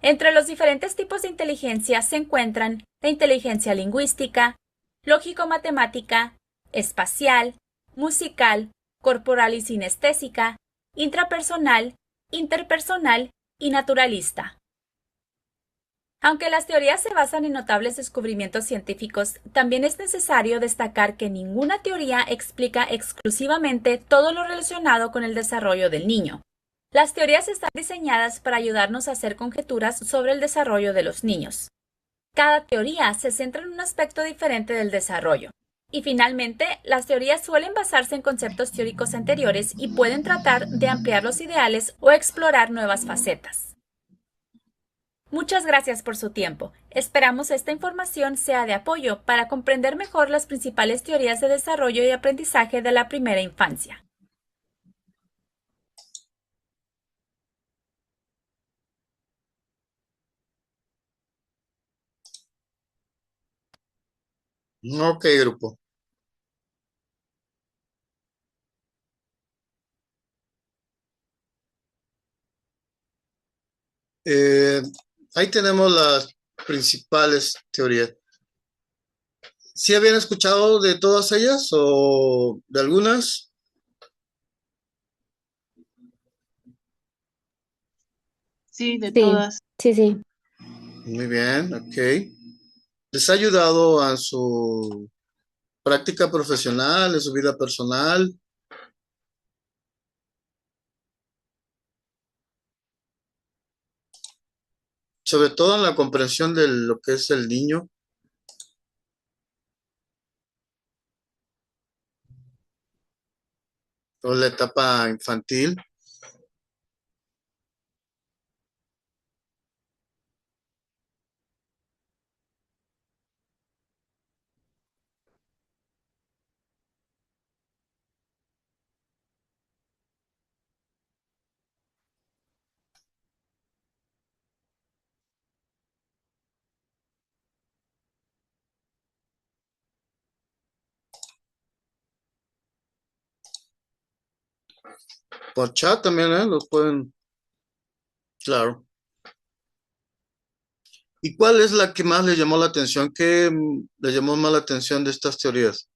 Entre los diferentes tipos de inteligencia se encuentran la inteligencia lingüística, lógico-matemática, espacial, musical, corporal y sinestésica, intrapersonal, interpersonal y naturalista. Aunque las teorías se basan en notables descubrimientos científicos, también es necesario destacar que ninguna teoría explica exclusivamente todo lo relacionado con el desarrollo del niño. Las teorías están diseñadas para ayudarnos a hacer conjeturas sobre el desarrollo de los niños. Cada teoría se centra en un aspecto diferente del desarrollo. Y finalmente, las teorías suelen basarse en conceptos teóricos anteriores y pueden tratar de ampliar los ideales o explorar nuevas facetas. Muchas gracias por su tiempo. Esperamos esta información sea de apoyo para comprender mejor las principales teorías de desarrollo y aprendizaje de la primera infancia. Ok, grupo. Eh, ahí tenemos las principales teorías. ¿Sí habían escuchado de todas ellas o de algunas? Sí, de Sí, todas. sí. Muy bien, ok. ¿Les ha ayudado a su práctica profesional, en su vida personal? Sobre todo en la comprensión de lo que es el niño o la etapa infantil. Por chat también, los pueden, claro. ¿Y cuál es la que más les llamó la atención? ¿Qué les llamó más la atención de estas teorías?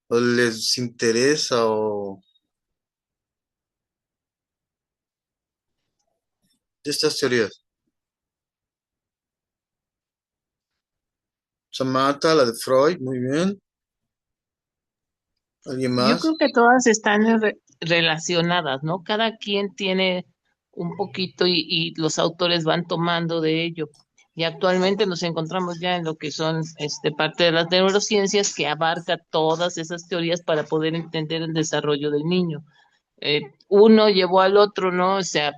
¿O les interesa o de estas teorías? Samantha, la de Freud, muy bien. ¿Alguien Yo más? creo que todas están relacionadas, ¿no? Cada quien tiene un poquito y los autores van tomando de ello. Y actualmente nos encontramos ya en lo que son parte de las neurociencias que abarca todas esas teorías para poder entender el desarrollo del niño. Uno llevó al otro, ¿no? O sea,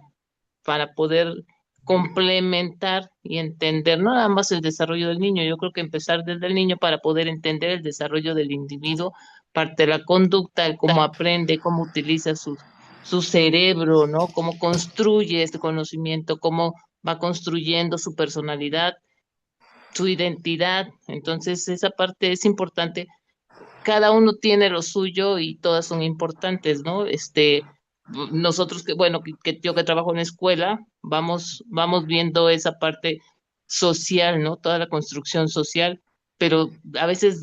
para poder complementar y entender no nada más el desarrollo del niño, yo creo que empezar desde el niño para poder entender el desarrollo del individuo, parte de la conducta, el cómo aprende, cómo utiliza su cerebro, ¿no? Cómo construye este conocimiento, cómo va construyendo su personalidad, su identidad. Entonces, esa parte es importante. Cada uno tiene lo suyo y todas son importantes, ¿no? Nosotros que, bueno, que yo que trabajo en escuela, vamos viendo esa parte social, ¿no? Toda la construcción social, pero a veces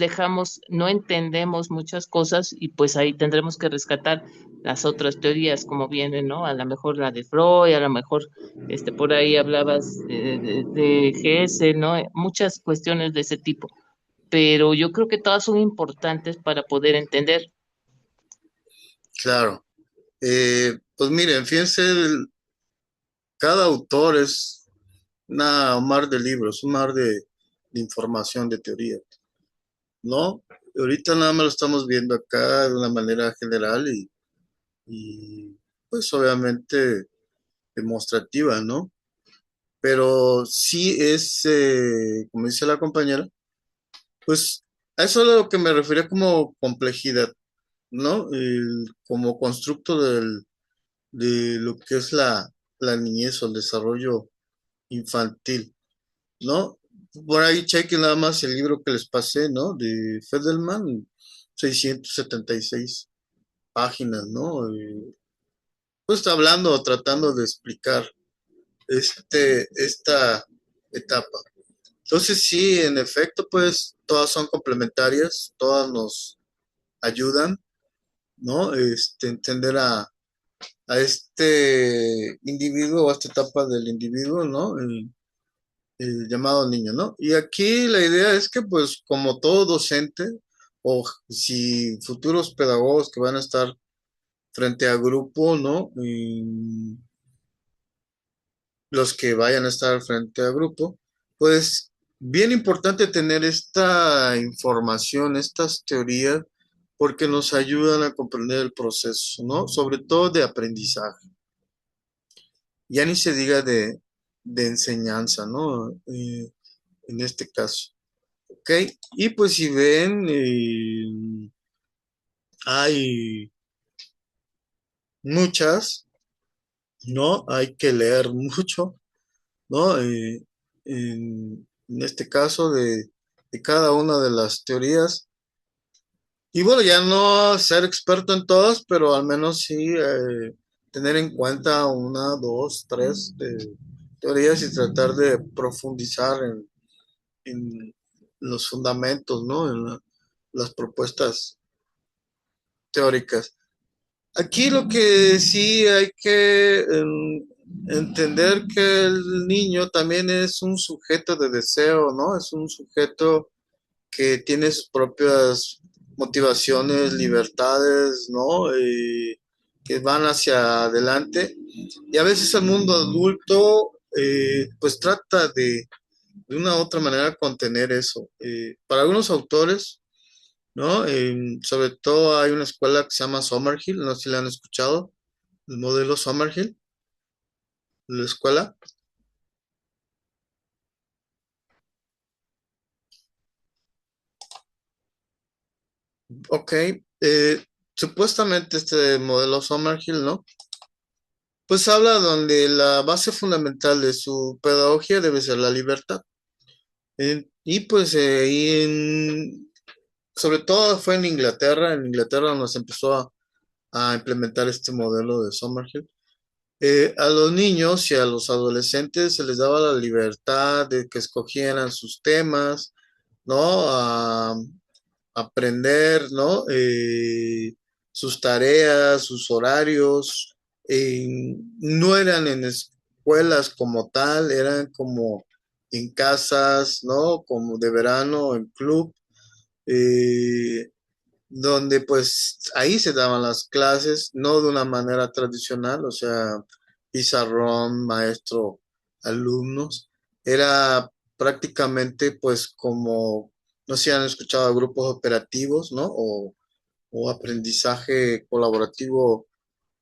no entendemos muchas cosas y pues ahí tendremos que rescatar las otras teorías como vienen, ¿no? A lo mejor la de Freud, a lo mejor por ahí hablabas de Hesse, ¿no? Muchas cuestiones de ese tipo, pero yo creo que todas son importantes para poder entender. Claro. Pues miren, fíjense, cada autor es un mar de libros, un mar de información, de teoría, ¿no? Ahorita nada más lo estamos viendo acá de una manera general y pues obviamente demostrativa, ¿no? Pero sí es, como dice la compañera, pues a eso es a lo que me refería como complejidad, ¿no? Como constructo de lo que es la niñez o el desarrollo infantil, ¿no? Por ahí chequen nada más el libro que les pasé, ¿no? De Fedelman, 676 páginas, ¿no? Pues está hablando o tratando de explicar esta etapa. Entonces sí, en efecto, pues todas son complementarias, todas nos ayudan, ¿no? Entender a este individuo o a esta etapa del individuo, ¿no? El llamado niño, ¿no? Y aquí la idea es que, pues, como todo docente, o si futuros pedagogos que van a estar frente a grupo, ¿no? Y los que vayan a estar frente a grupo, pues, bien importante tener esta información, estas teorías, porque nos ayudan a comprender el proceso, ¿no? Sobre todo de aprendizaje. Ya ni se diga de enseñanza, ¿no? En este caso. ¿Ok? Y pues si ven, hay muchas, ¿no? Hay que leer mucho, ¿no? En este caso de cada una de las teorías. Y bueno, ya no ser experto en todas, pero al menos sí tener en cuenta una, dos, tres teorías y tratar de profundizar en los fundamentos, ¿no? Las propuestas teóricas. Aquí lo que sí hay que entender que el niño también es un sujeto de deseo, ¿no? Es un sujeto que tiene sus propias motivaciones, libertades, ¿no? Que van hacia adelante. Y a veces el mundo adulto, pues trata de una u otra manera contener eso. Para algunos autores, ¿no? Sobre todo hay una escuela que se llama Summerhill, no sé si la han escuchado, el modelo Summerhill, la escuela. Ok, supuestamente este modelo Summerhill, ¿no? Pues habla donde la base fundamental de su pedagogía debe ser la libertad. Y pues sobre todo fue en Inglaterra nos empezó a implementar este modelo de Summerhill. A los niños y a los adolescentes se les daba la libertad de que escogieran sus temas, ¿no? A aprender, ¿no? Sus tareas, sus horarios, no eran en escuelas como tal, eran como en casas, ¿no? Como de verano, en club, eh, donde pues ahí se daban las clases, no de una manera tradicional, o sea, pizarrón, maestro, alumnos, era prácticamente pues como, no sé si han escuchado grupos operativos, ¿no? O aprendizaje colaborativo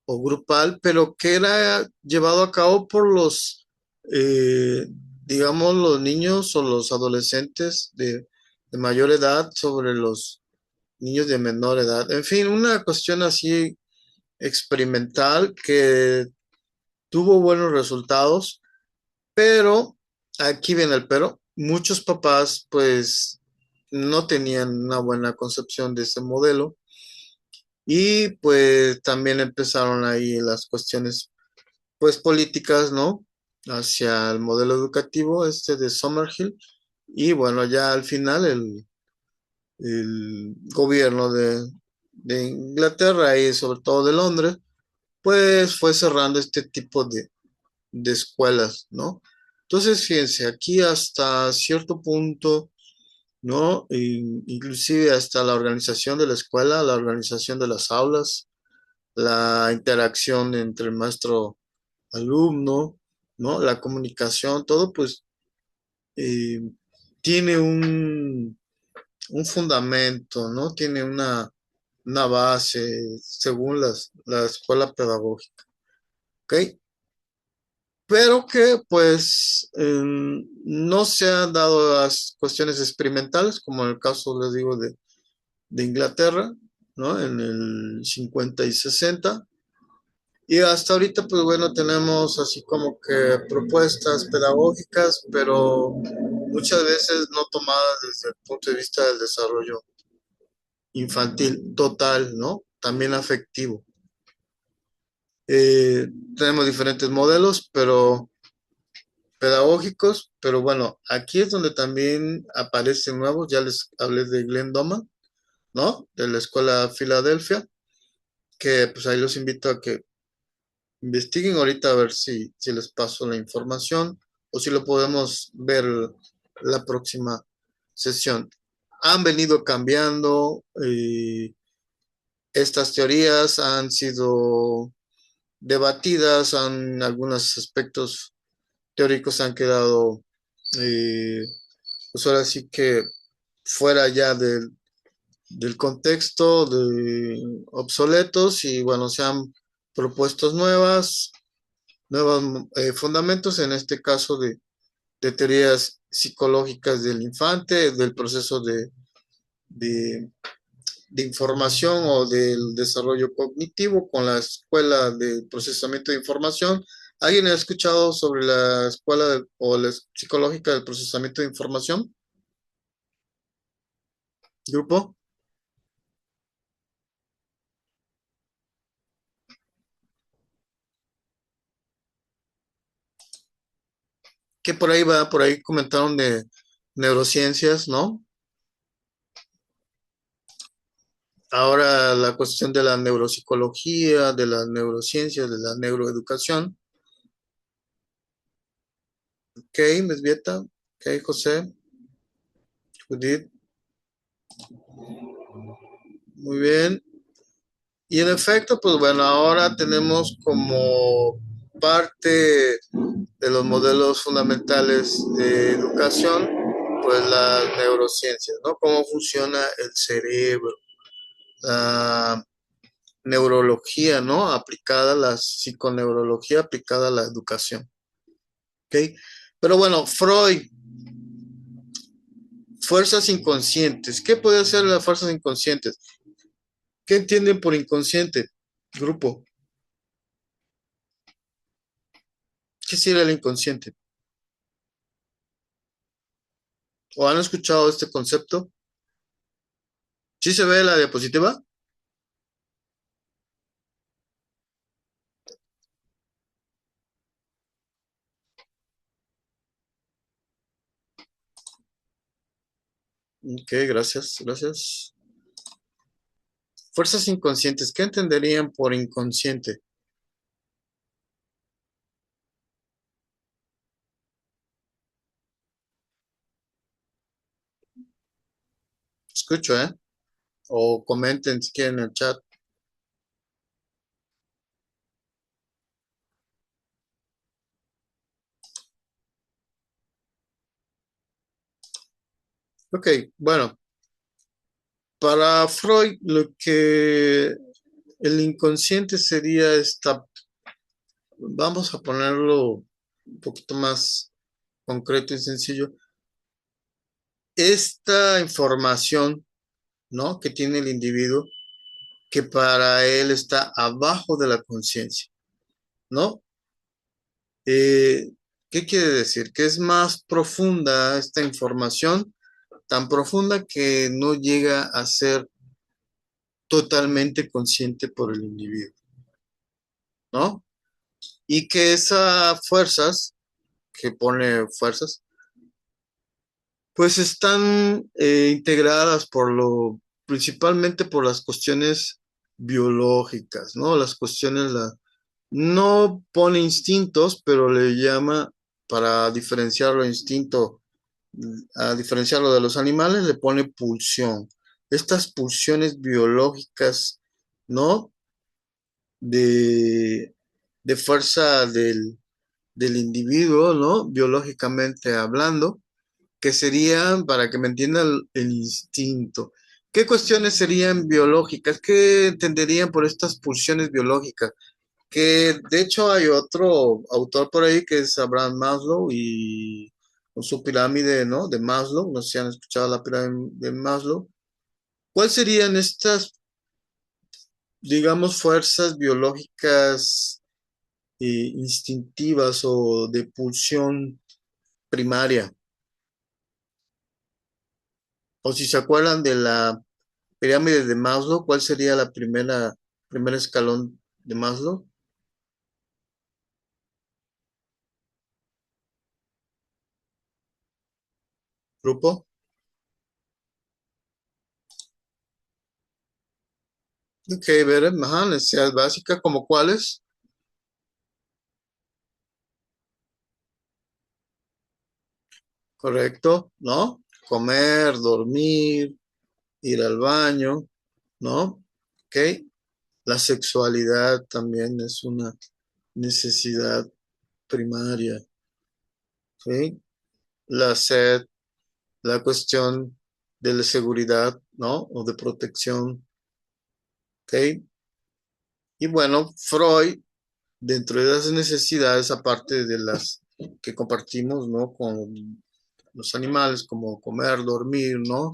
o grupal, pero que era llevado a cabo por digamos, los niños o los adolescentes de mayor edad sobre los niños de menor edad. En fin, una cuestión así experimental que tuvo buenos resultados, pero aquí viene el pero. Muchos papás pues no tenían una buena concepción de ese modelo y pues también empezaron ahí las cuestiones pues políticas, ¿no? Hacia el modelo educativo este de Summerhill y bueno, ya al final el gobierno de Inglaterra y sobre todo de Londres, pues fue cerrando este tipo de escuelas, ¿no? Entonces, fíjense, aquí hasta cierto punto, ¿no? Inclusive hasta la organización de la escuela, la organización de las aulas, la interacción entre el maestro alumno, ¿no? La comunicación, todo pues eh, tiene un fundamento, ¿no? Tiene una base según la escuela pedagógica, ¿ok? Pero que pues no se han dado las cuestiones experimentales, como en el caso, les digo, de Inglaterra, ¿no? En el 50 y 60. Y hasta ahorita, pues bueno, tenemos así como que propuestas pedagógicas, pero muchas veces no tomadas desde el punto de vista del desarrollo infantil total, ¿no? También afectivo. Tenemos diferentes modelos, pero pedagógicos, pero bueno, aquí es donde también aparecen nuevos, ya les hablé de Glenn Doman, ¿no? De la Escuela Filadelfia, que pues ahí los invito a que investiguen ahorita a ver si les paso la información o si lo podemos ver la próxima sesión. Han venido cambiando, estas teorías han sido debatidas, algunos aspectos teóricos han quedado, eh, pues ahora sí que fuera ya del contexto, de obsoletos y bueno, se han propuesto nuevos fundamentos, en este caso de teorías psicológicas del infante, del proceso de, de información o del desarrollo cognitivo con la escuela de procesamiento de información. ¿Alguien ha escuchado sobre la escuela o la psicológica del procesamiento de información? ¿Grupo? Que por ahí va, por ahí comentaron de neurociencias, ¿no? Ahora la cuestión de la neuropsicología, de las neurociencias, de la neuroeducación. Ok, Mesbieta. Ok, José. Judith. Muy bien. Y en efecto, pues bueno, ahora tenemos como parte de los modelos fundamentales de educación, pues las neurociencias, ¿no? Cómo funciona el cerebro, la neurología, ¿no? Aplicada a la psiconeurología, aplicada a la educación, ¿ok? Pero bueno, Freud, fuerzas inconscientes. ¿Qué puede hacer las fuerzas inconscientes? ¿Qué entienden por inconsciente? Grupo. ¿Qué sería el inconsciente? ¿O han escuchado este concepto? ¿Sí se ve la diapositiva? Ok, gracias, gracias. Fuerzas inconscientes, ¿qué entenderían por inconsciente? Escucho, ¿eh? O comenten si quieren en el chat. Ok, bueno, para Freud lo que el inconsciente sería esta, vamos a ponerlo un poquito más concreto y sencillo, esta información, ¿no? Que tiene el individuo, que para él está abajo de la conciencia, ¿no? ¿Qué quiere decir? Que es más profunda esta información, tan profunda que no llega a ser totalmente consciente por el individuo, ¿no? Y que esas fuerzas, que pone fuerzas, pues están integradas principalmente por las cuestiones biológicas, ¿no? Las cuestiones, no pone instintos, pero le llama, para diferenciarlo instinto, a diferenciarlo de los animales, le pone pulsión. Estas pulsiones biológicas, ¿no? De, de fuerza del individuo, ¿no? Biológicamente hablando, que serían, para que me entiendan, el instinto. ¿Qué cuestiones serían biológicas? ¿Qué entenderían por estas pulsiones biológicas? Que de hecho hay otro autor por ahí que es Abraham Maslow y con su pirámide, ¿no? De Maslow, no sé si han escuchado la pirámide de Maslow. ¿Cuáles serían estas, digamos, fuerzas biológicas instintivas o de pulsión primaria? O si se acuerdan de la pirámide de Maslow, ¿cuál sería la primer escalón de Maslow? Grupo. Ok, ver, ajá, necesidades básicas, ¿como cuáles? Correcto, ¿no? Comer, dormir, ir al baño, ¿no? Ok. La sexualidad también es una necesidad primaria, ¿sí? La sed, la cuestión de la seguridad, ¿no? O de protección, ¿ok? Y bueno, Freud, dentro de esas necesidades, aparte de las que compartimos, ¿no? Con los animales, como comer, dormir, ¿no?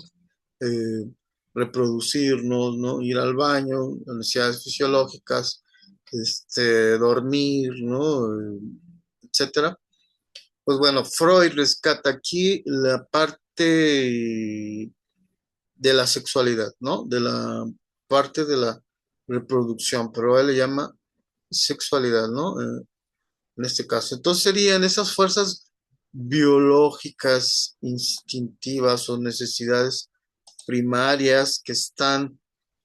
Eh, reproducirnos, ¿no? Ir al baño, necesidades fisiológicas, dormir, ¿no? Etcétera. Pues bueno, Freud rescata aquí la parte de la sexualidad, ¿no? De la parte de la reproducción, pero él le llama sexualidad, ¿no? En este caso. Entonces serían esas fuerzas biológicas, instintivas o necesidades primarias que están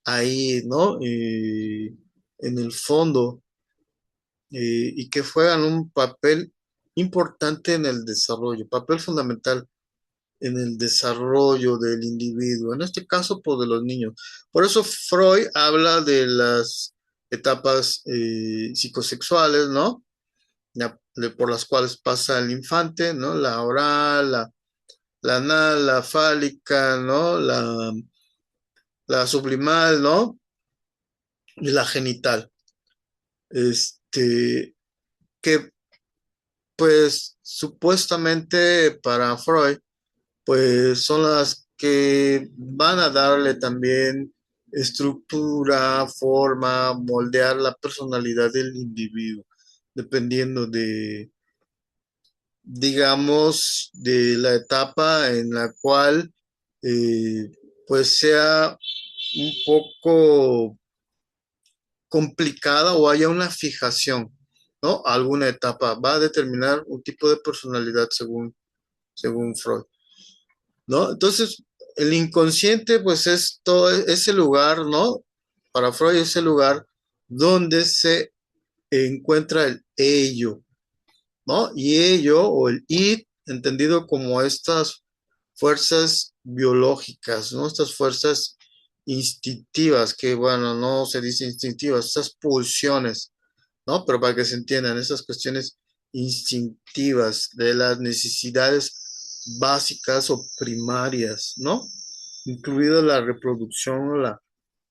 ahí, ¿no? En el fondo y que juegan un papel importante en el desarrollo, papel fundamental en el desarrollo del individuo, en este caso, pues de los niños. Por eso Freud habla de las etapas psicosexuales, ¿no? Por las cuales pasa el infante, ¿no? La oral, la anal, la fálica, ¿no? La sublimal, ¿no? Y la genital. Que pues supuestamente para Freud, pues son las que van a darle también estructura, forma, moldear la personalidad del individuo, dependiendo digamos, de la etapa en la cual eh, pues sea un poco complicada o haya una fijación, ¿no? Alguna etapa va a determinar un tipo de personalidad según Freud, ¿no? Entonces, el inconsciente, pues es todo ese lugar, ¿no? Para Freud, ese lugar donde se encuentra el ello, ¿no? Y ello, o el id, entendido como estas fuerzas biológicas, ¿no? Estas fuerzas instintivas, que bueno, no se dice instintivas, estas pulsiones, ¿no? Pero para que se entiendan, esas cuestiones instintivas de las necesidades básicas o primarias, ¿no? Incluida la reproducción o la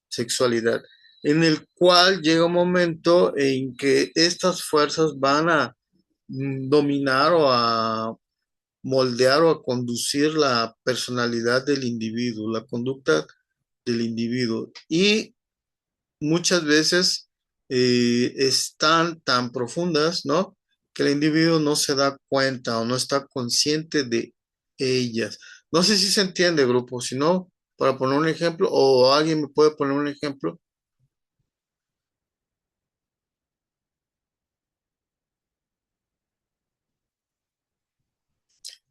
sexualidad, en el cual llega un momento en que estas fuerzas van a dominar o a moldear o a conducir la personalidad del individuo, la conducta del individuo. Y muchas veces están tan profundas, ¿no? Que el individuo no se da cuenta o no está consciente de ellas. No sé si se entiende, grupo, si no, para poner un ejemplo, o alguien me puede poner un ejemplo.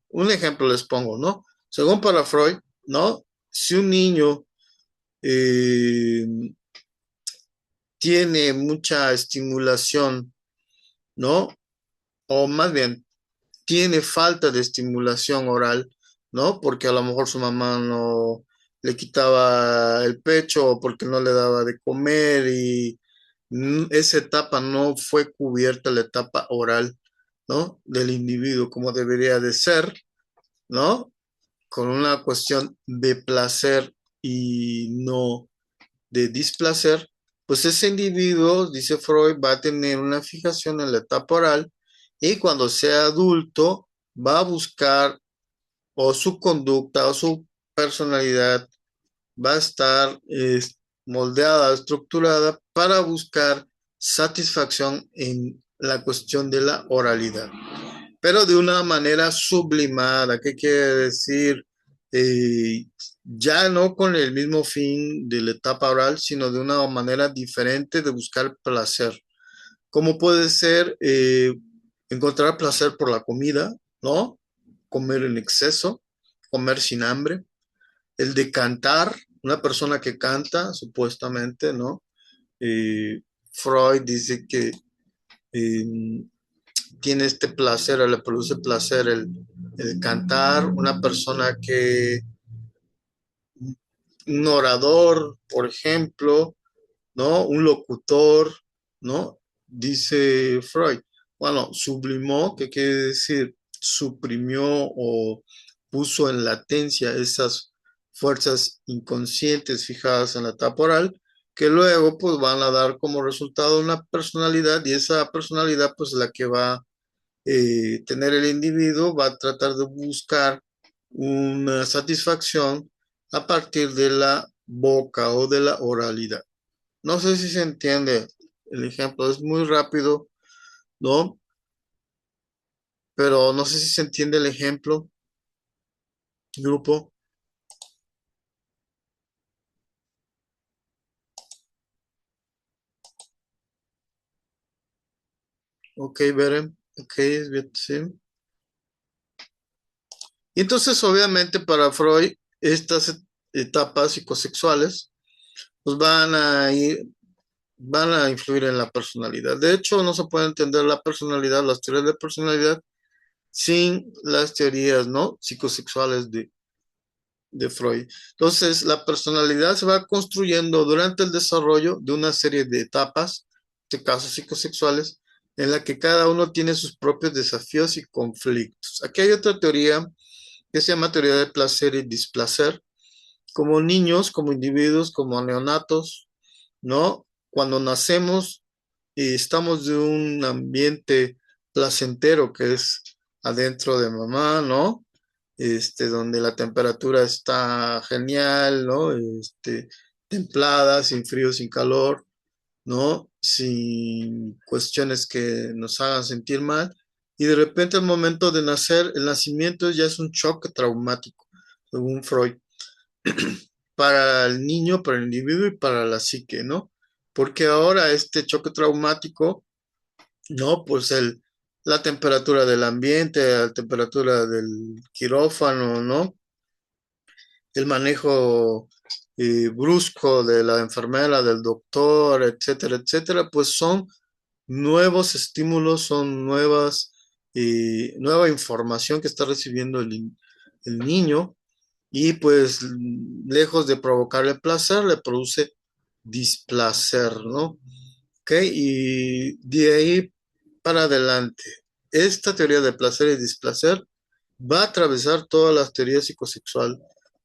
Un ejemplo les pongo, ¿no? Según para Freud, ¿no? Si un niño eh, tiene mucha estimulación, ¿no? O más bien, tiene falta de estimulación oral, ¿no? Porque a lo mejor su mamá no le quitaba el pecho o porque no le daba de comer y esa etapa no fue cubierta, la etapa oral, ¿no? Del individuo como debería de ser, ¿no? Con una cuestión de placer y no de displacer, pues ese individuo, dice Freud, va a tener una fijación en la etapa oral y cuando sea adulto va a buscar o su conducta o su personalidad va a estar moldeada, estructurada para buscar satisfacción en la cuestión de la oralidad, pero de una manera sublimada. ¿Qué quiere decir? Eh, ya no con el mismo fin de la etapa oral, sino de una manera diferente de buscar placer. Como puede ser encontrar placer por la comida, ¿no? Comer en exceso, comer sin hambre, el de cantar, una persona que canta, supuestamente, ¿no? Freud dice que eh, tiene este placer o le produce placer el cantar, una persona que, un orador, por ejemplo, ¿no? Un locutor, ¿no? Dice Freud. Bueno, sublimó, ¿qué quiere decir? Suprimió o puso en latencia esas fuerzas inconscientes fijadas en la etapa oral, que luego pues van a dar como resultado una personalidad y esa personalidad pues la que va tener el individuo, va a tratar de buscar una satisfacción a partir de la boca o de la oralidad. No sé si se entiende el ejemplo, es muy rápido, ¿no? Pero no sé si se entiende el ejemplo, grupo. Ok, Beren. Ok, es bien, sí. Y entonces, obviamente, para Freud, estas etapas psicosexuales, pues van a influir en la personalidad. De hecho, no se puede entender la personalidad, las teorías de personalidad, sin las teorías, ¿no? Psicosexuales de Freud. Entonces, la personalidad se va construyendo durante el desarrollo de una serie de etapas, de casos psicosexuales, en la que cada uno tiene sus propios desafíos y conflictos. Aquí hay otra teoría que se llama teoría de placer y displacer. Como niños, como individuos, como neonatos, ¿no? Cuando nacemos y estamos de un ambiente placentero que es adentro de mamá, ¿no? Donde la temperatura está genial, ¿no? Templada, sin frío, sin calor, ¿no? Sin cuestiones que nos hagan sentir mal. Y de repente al momento de nacer, el nacimiento ya es un choque traumático, según Freud, para el niño, para el individuo y para la psique, ¿no? Porque ahora este choque traumático, ¿no? Pues la temperatura del ambiente, la temperatura del quirófano, ¿no? el manejo brusco de la enfermera, del doctor, etcétera, etcétera, pues son nuevos estímulos, son nueva información que está recibiendo el niño y pues lejos de provocarle placer, le produce displacer, ¿no? ¿Ok? Y de ahí para adelante, esta teoría de placer y displacer va a atravesar todas las teorías psicosexual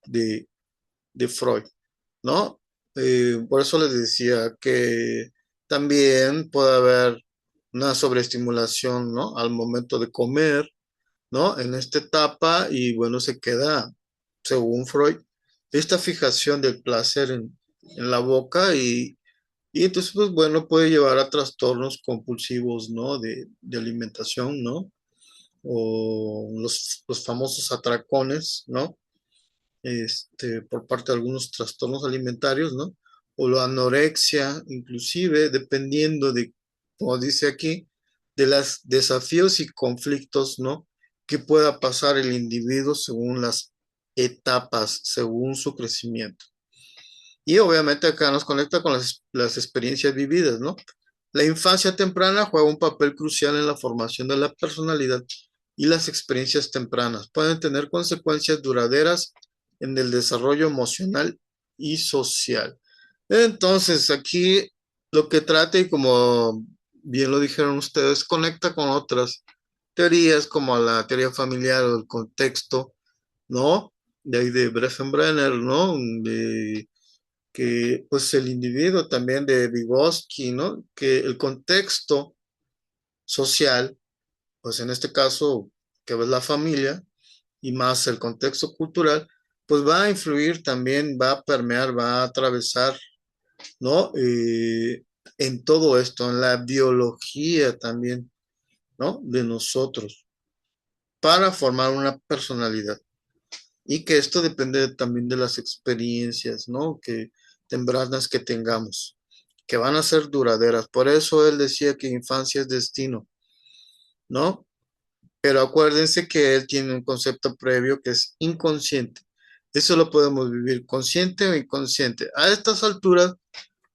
de, de Freud, ¿no? Por eso les decía que también puede haber una sobreestimulación, ¿no? Al momento de comer, ¿no? En esta etapa y bueno, se queda, según Freud, esta fijación del placer en la boca y entonces, pues bueno, puede llevar a trastornos compulsivos, ¿no? De alimentación, ¿no? O los famosos atracones, ¿no? Por parte de algunos trastornos alimentarios, ¿no? O la anorexia, inclusive, dependiendo de, como dice aquí, de los desafíos y conflictos, ¿no? Que pueda pasar el individuo según las etapas, según su crecimiento. Y obviamente acá nos conecta con las experiencias vividas, ¿no? La infancia temprana juega un papel crucial en la formación de la personalidad y las experiencias tempranas pueden tener consecuencias duraderas en el desarrollo emocional y social. Entonces, aquí lo que trata, y como bien lo dijeron ustedes, conecta con otras teorías como la teoría familiar o el contexto, ¿no? De ahí de Bressenbrenner, ¿no? De que pues el individuo también de Vygotsky, ¿no? Que el contexto social, pues en este caso, que es la familia, y más el contexto cultural, pues va a influir también, va a permear, va a atravesar, ¿no? En todo esto, en la biología también, ¿no? De nosotros, para formar una personalidad. Y que esto depende también de las experiencias, ¿no? Que tempranas que tengamos, que van a ser duraderas. Por eso él decía que infancia es destino, ¿no? Pero acuérdense que él tiene un concepto previo que es inconsciente. Eso lo podemos vivir consciente o inconsciente. A estas alturas,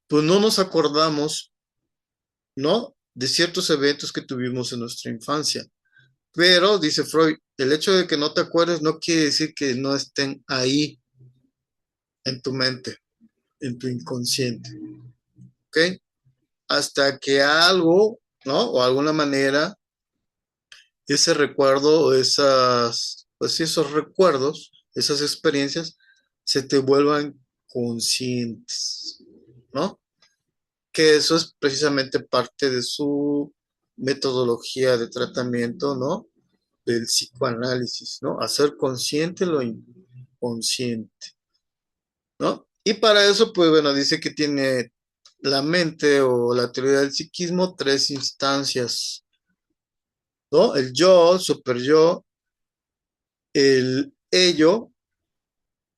pues no nos acordamos, ¿no? De ciertos eventos que tuvimos en nuestra infancia. Pero, dice Freud, el hecho de que no te acuerdes no quiere decir que no estén ahí en tu mente, en tu inconsciente. ¿Ok? Hasta que algo, ¿no? O alguna manera, ese recuerdo o esas, pues sí, esos recuerdos, esas experiencias, se te vuelvan conscientes, ¿no? Que eso es precisamente parte de su metodología de tratamiento, ¿no? Del psicoanálisis, ¿no? Hacer consciente lo inconsciente, ¿no? Y para eso, pues bueno, dice que tiene la mente o la teoría del psiquismo tres instancias, ¿no? El yo, el super yo, el ello,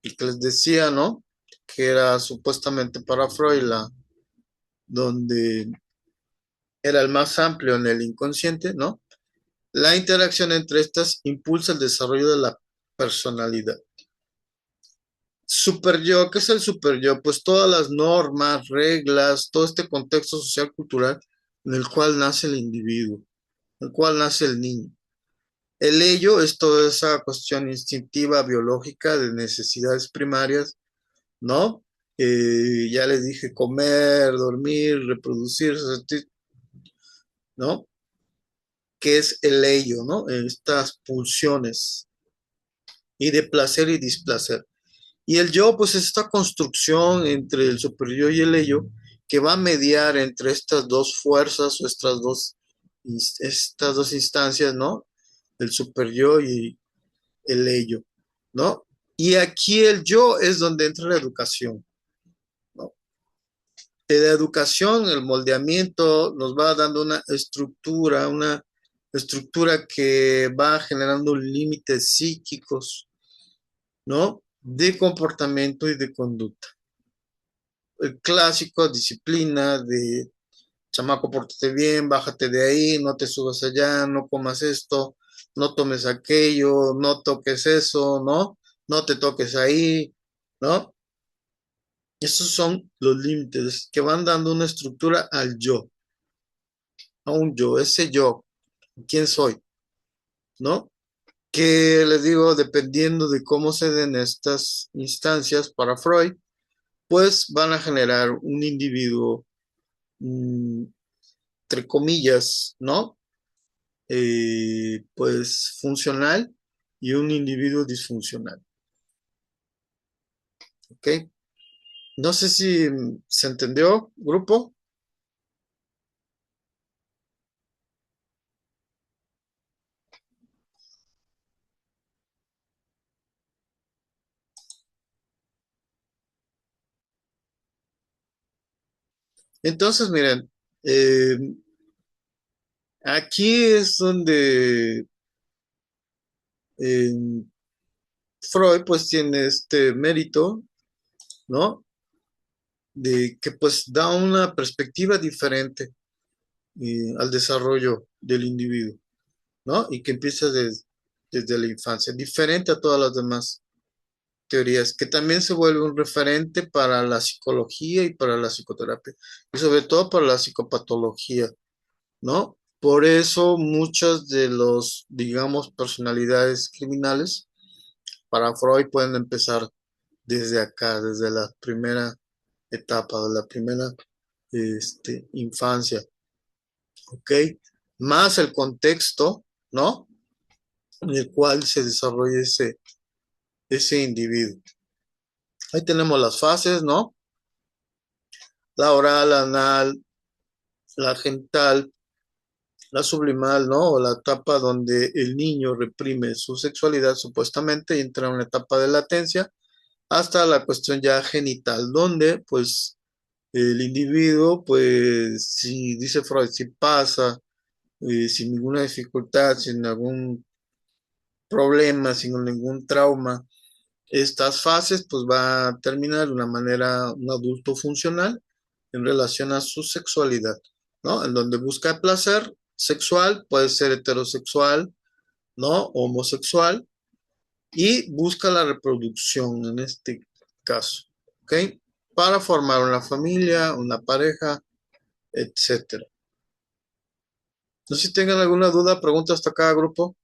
el que les decía, ¿no? Que era supuestamente para Freud donde era el más amplio en el inconsciente, ¿no? La interacción entre estas impulsa el desarrollo de la personalidad. Super yo, ¿qué es el super yo? Pues todas las normas, reglas, todo este contexto social cultural en el cual nace el individuo, en el cual nace el niño. El ello es toda esa cuestión instintiva, biológica, de necesidades primarias, ¿no? Ya les dije, comer, dormir, reproducirse, ¿no? Que es el ello, ¿no? Estas pulsiones y de placer y displacer. Y el yo, pues es esta construcción entre el superior y el ello que va a mediar entre estas dos fuerzas o estas dos instancias, ¿no? El superior y el ello, ¿no? Y aquí el yo es donde entra la educación, ¿no? De la educación, el moldeamiento nos va dando una estructura que va generando límites psíquicos, ¿no? De comportamiento y de conducta. El clásico, disciplina, de chamaco, pórtate bien, bájate de ahí, no te subas allá, no comas esto, no tomes aquello, no toques eso, ¿no? No te toques ahí, ¿no? Esos son los límites que van dando una estructura al yo, a un yo, ese yo, ¿quién soy? ¿No? Que les digo, dependiendo de cómo se den estas instancias para Freud, pues van a generar un individuo, entre comillas, ¿no? Pues funcional y un individuo disfuncional. ¿Ok? No sé si se entendió, grupo. Entonces, miren, aquí es donde eh, Freud pues tiene este mérito, ¿no? De que pues da una perspectiva diferente al desarrollo del individuo, ¿no? Y que empieza desde la infancia, diferente a todas las demás teorías, que también se vuelve un referente para la psicología y para la psicoterapia, y sobre todo para la psicopatología, ¿no? Por eso muchas de los, digamos, personalidades criminales para Freud pueden empezar desde acá, desde la primera etapa, de la primera infancia, ¿ok? Más el contexto, ¿no? En el cual se desarrolla ese individuo. Ahí tenemos las fases, ¿no? La oral, la anal, la genital, la sublimal, ¿no? O la etapa donde el niño reprime su sexualidad supuestamente y entra en una etapa de latencia, hasta la cuestión ya genital, donde pues el individuo, pues si dice Freud, si pasa sin ninguna dificultad, sin algún problema, sin ningún trauma, estas fases, pues va a terminar de una manera un adulto funcional en relación a su sexualidad, ¿no? En donde busca placer sexual, puede ser heterosexual, ¿no? Homosexual, y busca la reproducción en este caso, ¿ok? Para formar una familia, una pareja, etcétera. No sé si tengan alguna duda, pregunta hasta cada grupo.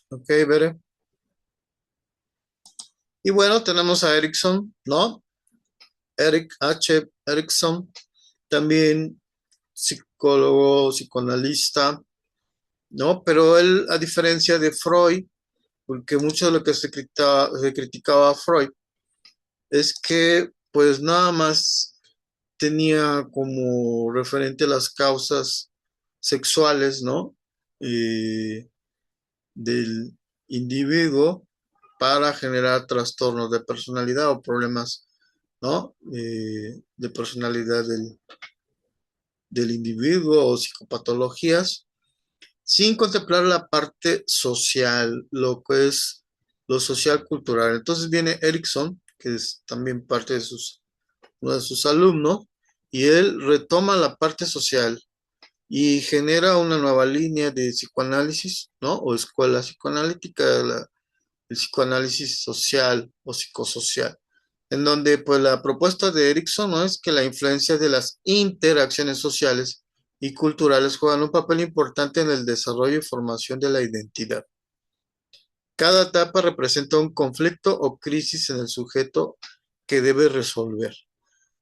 Ok, veré. Y bueno, tenemos a Erickson, ¿no? Eric H. Erickson, también psicólogo, psicoanalista, ¿no? Pero él, a diferencia de Freud, porque mucho de lo que se criticaba a Freud es que pues nada más tenía como referente las causas sexuales, ¿no? Eh, del individuo para generar trastornos de personalidad o problemas, ¿no? De personalidad del individuo o psicopatologías, sin contemplar la parte social, lo que es lo social cultural. Entonces viene Erickson, que es también parte de uno de sus alumnos, y él retoma la parte social y genera una nueva línea de psicoanálisis, ¿no? O escuela psicoanalítica, el psicoanálisis social o psicosocial, en donde pues la propuesta de Erickson, ¿no? Es que la influencia de las interacciones sociales y culturales juegan un papel importante en el desarrollo y formación de la identidad. Cada etapa representa un conflicto o crisis en el sujeto que debe resolver.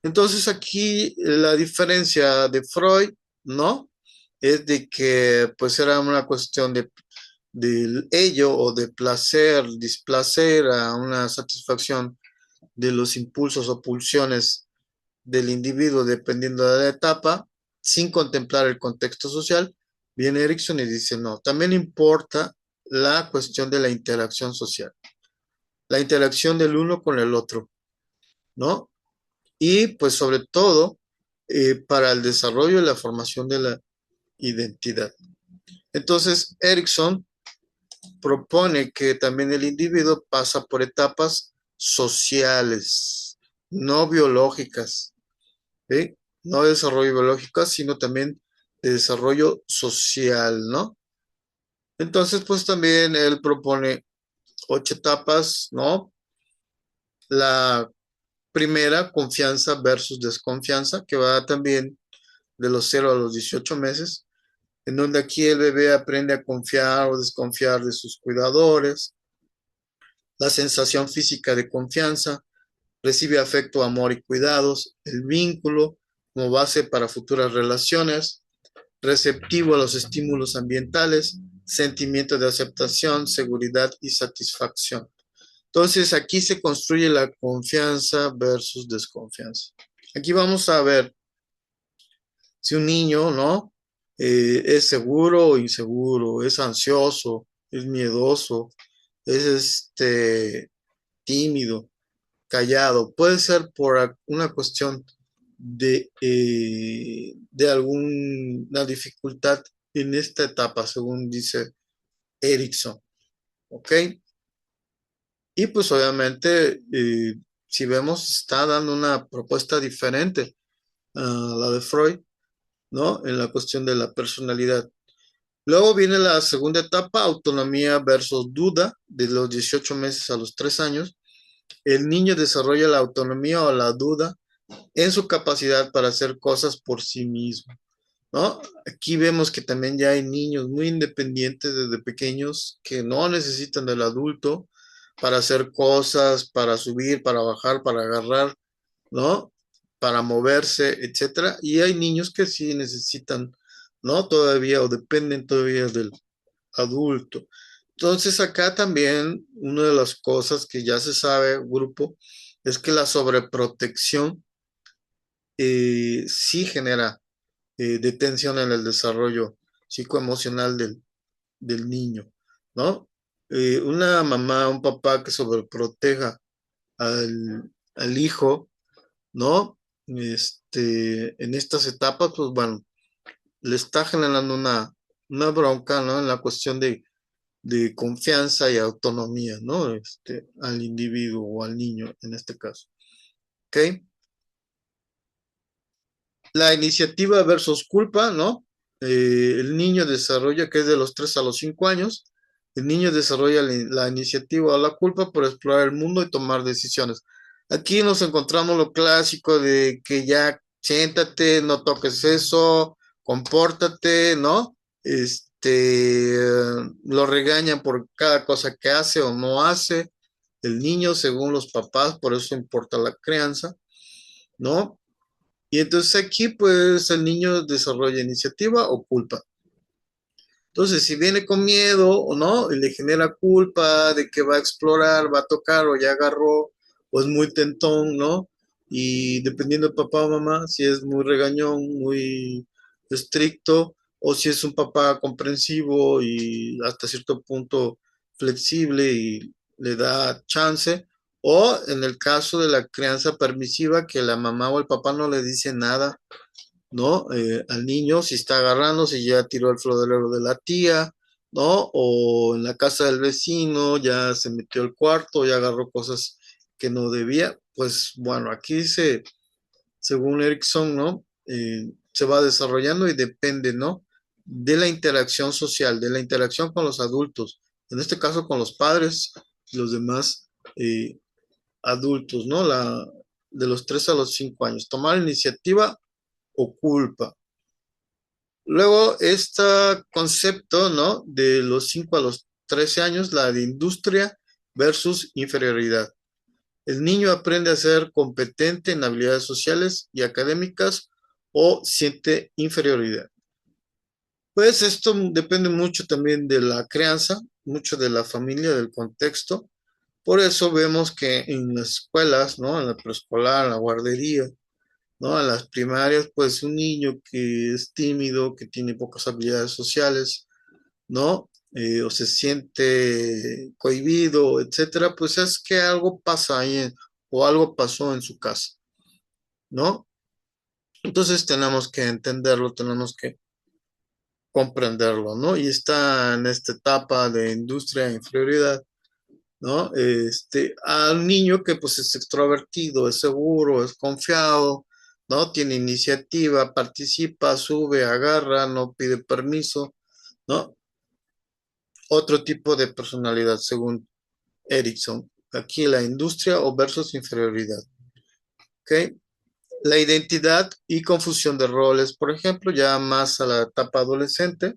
Entonces aquí la diferencia de Freud, ¿no? Es de que pues era una cuestión del ello o de placer, displacer a una satisfacción de los impulsos o pulsiones del individuo dependiendo de la etapa, sin contemplar el contexto social. Viene Erickson y dice, no, también importa la cuestión de la interacción social, la interacción del uno con el otro, ¿no? Y pues sobre todo para el desarrollo y la formación de la identidad. Entonces, Erickson propone que también el individuo pasa por etapas sociales, no biológicas, ¿sí? No de desarrollo biológico, sino también de desarrollo social, ¿no? Entonces, pues también él propone 8 etapas, ¿no? La primera, confianza versus desconfianza, que va también de los 0 a los 18 meses, en donde aquí el bebé aprende a confiar o desconfiar de sus cuidadores, la sensación física de confianza, recibe afecto, amor y cuidados, el vínculo como base para futuras relaciones, receptivo a los estímulos ambientales, sentimiento de aceptación, seguridad y satisfacción. Entonces aquí se construye la confianza versus desconfianza. Aquí vamos a ver si un niño, ¿no? Es seguro o inseguro, es ansioso, es miedoso, es tímido, callado. Puede ser por una cuestión de alguna dificultad en esta etapa, según dice Erickson. ¿Ok? Y pues obviamente, si vemos, está dando una propuesta diferente a la de Freud, ¿no? En la cuestión de la personalidad. Luego viene la segunda etapa, autonomía versus duda, de los 18 meses a los 3 años. El niño desarrolla la autonomía o la duda en su capacidad para hacer cosas por sí mismo, ¿no? Aquí vemos que también ya hay niños muy independientes desde pequeños que no necesitan del adulto para hacer cosas, para subir, para bajar, para agarrar, ¿no? Para moverse, etcétera. Y hay niños que sí necesitan, ¿no? Todavía o dependen todavía del adulto. Entonces acá también una de las cosas que ya se sabe, grupo, es que la sobreprotección sí genera detención en el desarrollo psicoemocional del niño, ¿no? Una mamá, un papá que sobreproteja al hijo, ¿no? En estas etapas, pues bueno, le está generando una bronca, ¿no? En la cuestión de confianza y autonomía, ¿no? Al individuo o al niño en este caso. ¿Ok? La iniciativa versus culpa, ¿no? El niño desarrolla, que es de los 3 a los 5 años, el niño desarrolla la iniciativa o la culpa por explorar el mundo y tomar decisiones. Aquí nos encontramos lo clásico de que ya siéntate, no toques eso, compórtate, ¿no? Lo regañan por cada cosa que hace o no hace el niño según los papás, por eso importa la crianza, ¿no? Y entonces aquí pues el niño desarrolla iniciativa o culpa. Entonces si viene con miedo o no, y le genera culpa de que va a explorar, va a tocar o ya agarró, o es muy tentón, ¿no? Y dependiendo de papá o mamá, si es muy regañón, muy estricto, o si es un papá comprensivo y hasta cierto punto flexible y le da chance, o en el caso de la crianza permisiva, que la mamá o el papá no le dice nada, ¿no? Al niño, si está agarrando, si ya tiró el florero de la tía, ¿no? O en la casa del vecino, ya se metió al cuarto, ya agarró cosas que no debía. Pues bueno, aquí según Erickson, ¿no? Se va desarrollando y depende, ¿no? De la interacción social, de la interacción con los adultos, en este caso con los padres y los demás adultos, ¿no? De los 3 a los 5 años. Tomar iniciativa o culpa. Luego, este concepto, ¿no? De los 5 a los 13 años, la de industria versus inferioridad. El niño aprende a ser competente en habilidades sociales y académicas o siente inferioridad. Pues esto depende mucho también de la crianza, mucho de la familia, del contexto. Por eso vemos que en las escuelas, ¿no? En la preescolar, en la guardería, ¿no? En las primarias, pues un niño que es tímido, que tiene pocas habilidades sociales, ¿no? O se siente cohibido, etcétera, pues es que algo pasa ahí o algo pasó en su casa, ¿no? Entonces tenemos que entenderlo, tenemos que comprenderlo, ¿no? Y está en esta etapa de industria e inferioridad, ¿no? Al niño que pues es extrovertido, es seguro, es confiado, ¿no? Tiene iniciativa, participa, sube, agarra, no pide permiso, ¿no? Otro tipo de personalidad según Erickson. Aquí la industria o versus inferioridad, ¿ok? La identidad y confusión de roles, por ejemplo, ya más a la etapa adolescente,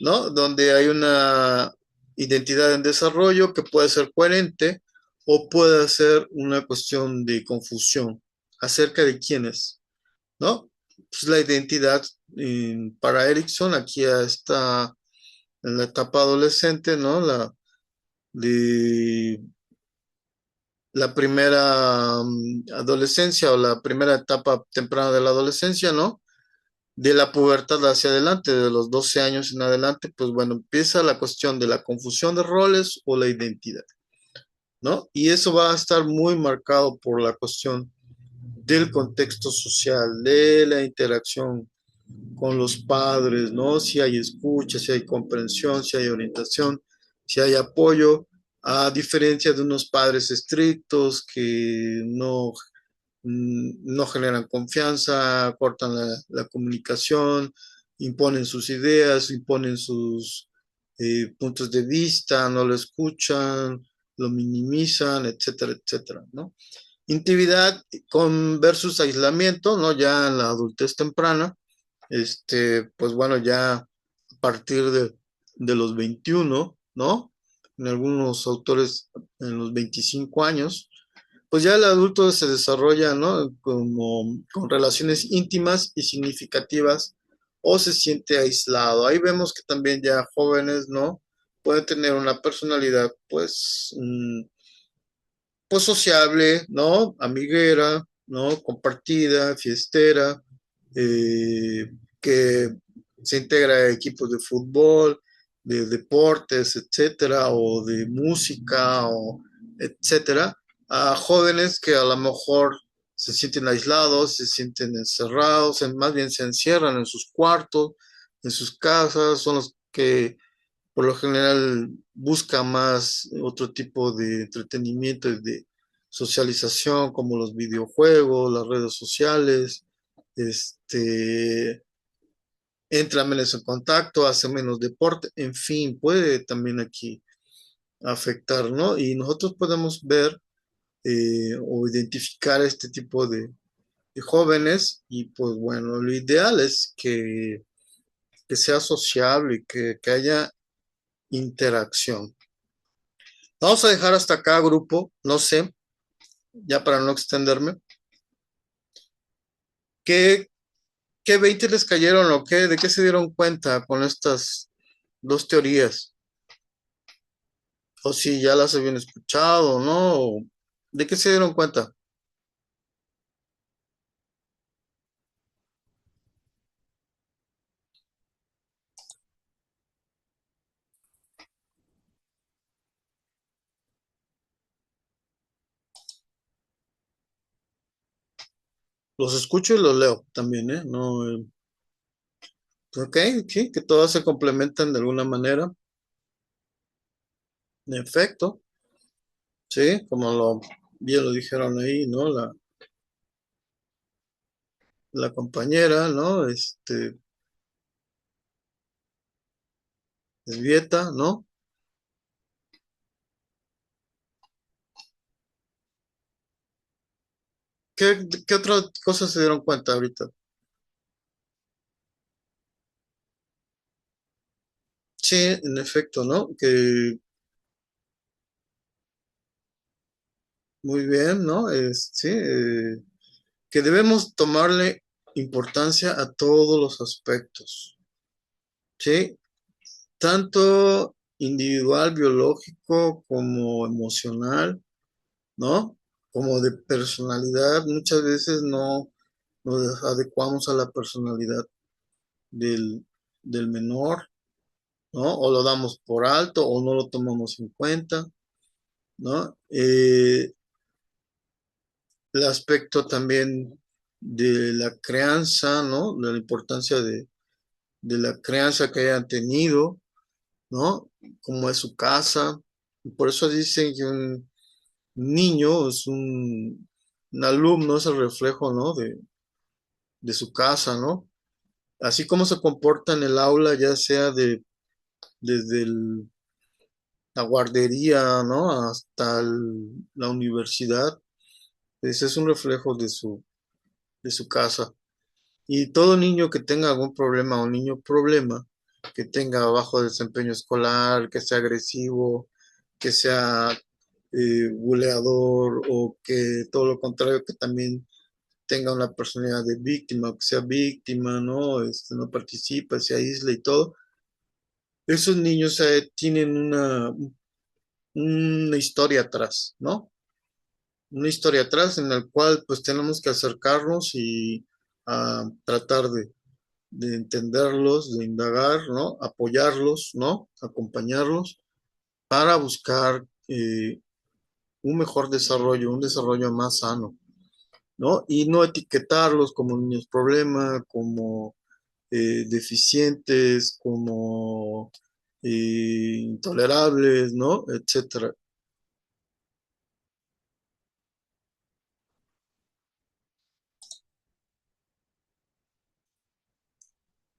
¿no? Donde hay una identidad en desarrollo que puede ser coherente o puede ser una cuestión de confusión acerca de quién es, ¿no? Pues la identidad para Erickson aquí ya está en la etapa adolescente, ¿no? De la primera adolescencia o la primera etapa temprana de la adolescencia, ¿no? De la pubertad hacia adelante, de los 12 años en adelante, pues bueno, empieza la cuestión de la confusión de roles o la identidad, ¿no? Y eso va a estar muy marcado por la cuestión del contexto social, de la interacción con los padres, ¿no? Si hay escucha, si hay comprensión, si hay orientación, si hay apoyo, a diferencia de unos padres estrictos que no generan confianza, cortan la comunicación, imponen sus ideas, imponen sus puntos de vista, no lo escuchan, lo minimizan, etcétera, etcétera, ¿no? Intimidad con versus aislamiento, ¿no? Ya en la adultez temprana, pues bueno, ya a partir de los 21, ¿no? En algunos autores en los 25 años, pues ya el adulto se desarrolla, ¿no? Como con relaciones íntimas y significativas o se siente aislado. Ahí vemos que también ya jóvenes, ¿no? Pueden tener una personalidad, pues sociable, ¿no? Amiguera, ¿no? Compartida, fiestera, que se integra a equipos de fútbol, de deportes, etcétera, o de música, o etcétera, a jóvenes que a lo mejor se sienten aislados, se sienten encerrados, más bien se encierran en sus cuartos, en sus casas, son los que por lo general buscan más otro tipo de entretenimiento y de socialización como los videojuegos, las redes sociales, entra menos en contacto, hace menos deporte, en fin, puede también aquí afectar, ¿no? Y nosotros podemos ver o identificar este tipo de jóvenes y pues bueno, lo ideal es que sea sociable y que haya interacción. Vamos a dejar hasta acá, grupo, no sé, ya para no extenderme. ¿Qué, qué 20 les cayeron o qué? ¿De qué se dieron cuenta con estas dos teorías? O si ya las habían escuchado, ¿no? ¿De qué se dieron cuenta? Los escucho y los leo también, ¿eh? No, ok, sí, que todas se complementan de alguna manera. En efecto, sí, como bien lo dijeron ahí, ¿no? La compañera, ¿no? Esbieta, ¿no? ¿Qué otra cosa se dieron cuenta ahorita? Sí, en efecto, ¿no? Que muy bien, ¿no? Sí, que debemos tomarle importancia a todos los aspectos, ¿sí? Tanto individual, biológico, como emocional, ¿no? Como de personalidad. Muchas veces no nos adecuamos a la personalidad del, del menor, ¿no? O lo damos por alto o no lo tomamos en cuenta, ¿no? El aspecto también de la crianza, ¿no? De la importancia de la crianza que hayan tenido, ¿no? Cómo es su casa, Por eso dicen que un niño es un alumno, es el reflejo, ¿no? De su casa, ¿no? Así como se comporta en el aula, ya sea desde la guardería, ¿no? Hasta la universidad, ese es un reflejo de su casa. Y todo niño que tenga algún problema o niño problema, que tenga bajo desempeño escolar, que sea agresivo, que sea buleador o que todo lo contrario, que también tenga una personalidad de víctima, que sea víctima, ¿no? No participa, se aísla y todo. Esos niños tienen una historia atrás, ¿no? Una historia atrás en la cual pues tenemos que acercarnos y tratar de entenderlos, de indagar, ¿no? Apoyarlos, ¿no? Acompañarlos para buscar un mejor desarrollo, un desarrollo más sano, ¿no? Y no etiquetarlos como niños problema, como deficientes, como intolerables, ¿no? Etcétera.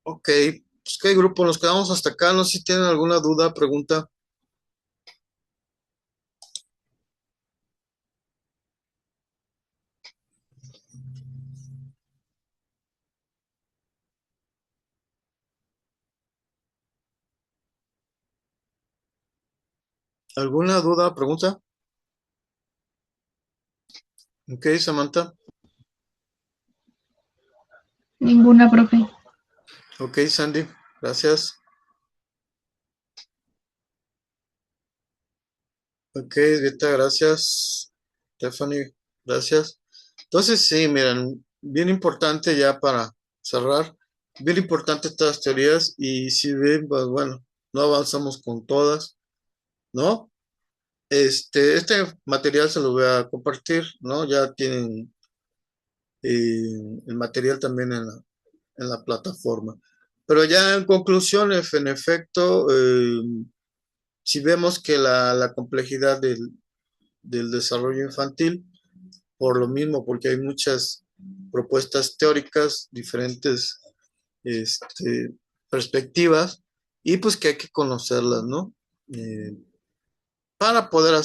Ok, pues qué grupo, nos quedamos hasta acá. No sé si tienen alguna duda, pregunta. ¿Alguna duda, pregunta? Ok, Samantha. Ninguna, profe. Ok, Sandy, gracias. Ok, Vita, gracias. Stephanie, gracias. Entonces, sí, miren, bien importante ya para cerrar, bien importante estas teorías y si ven, pues bueno, no avanzamos con todas, ¿no? Este material se lo voy a compartir, ¿no? Ya tienen el material también en la plataforma. Pero ya en conclusión, en efecto, si vemos que la complejidad del desarrollo infantil, por lo mismo, porque hay muchas propuestas teóricas, diferentes perspectivas, y pues que hay que conocerlas, ¿no? Para poder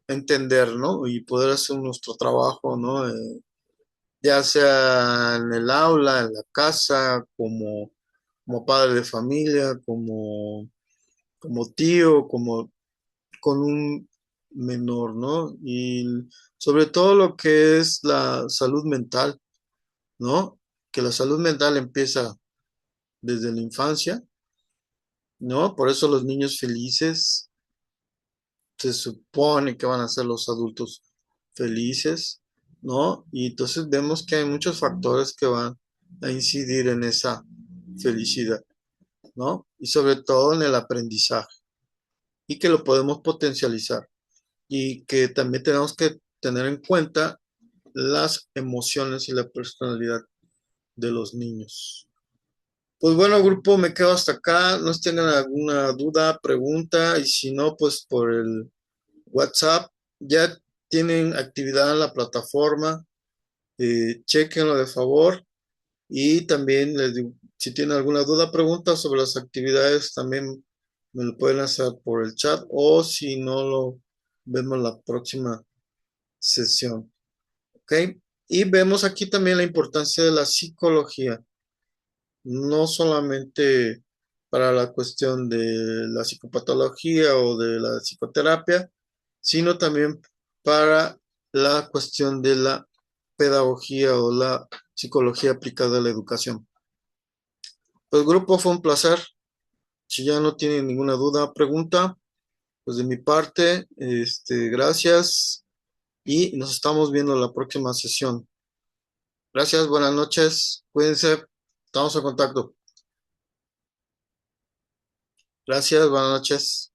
entender, ¿no? Y poder hacer nuestro trabajo, ¿no? Ya sea en el aula, en la casa, como padre de familia, como tío, como con un menor, ¿no? Y sobre todo lo que es la salud mental, ¿no? Que la salud mental empieza desde la infancia, ¿no? Por eso los niños felices se supone que van a ser los adultos felices, ¿no? Y entonces vemos que hay muchos factores que van a incidir en esa felicidad, ¿no? Y sobre todo en el aprendizaje y que lo podemos potencializar y que también tenemos que tener en cuenta las emociones y la personalidad de los niños. Pues bueno, grupo, me quedo hasta acá. No sé si tengan alguna duda, pregunta, y si no, pues por el WhatsApp ya tienen actividad en la plataforma. Chequenlo de favor. Y también les digo, si tienen alguna duda, pregunta sobre las actividades, también me lo pueden hacer por el chat o si no, lo vemos la próxima sesión. ¿Ok? Y vemos aquí también la importancia de la psicología, no solamente para la cuestión de la psicopatología o de la psicoterapia, sino también para la cuestión de la pedagogía o la psicología aplicada a la educación. Pues grupo, fue un placer. Si ya no tienen ninguna duda, pregunta, pues de mi parte, gracias y nos estamos viendo en la próxima sesión. Gracias, buenas noches, cuídense, estamos en contacto. Gracias, buenas noches.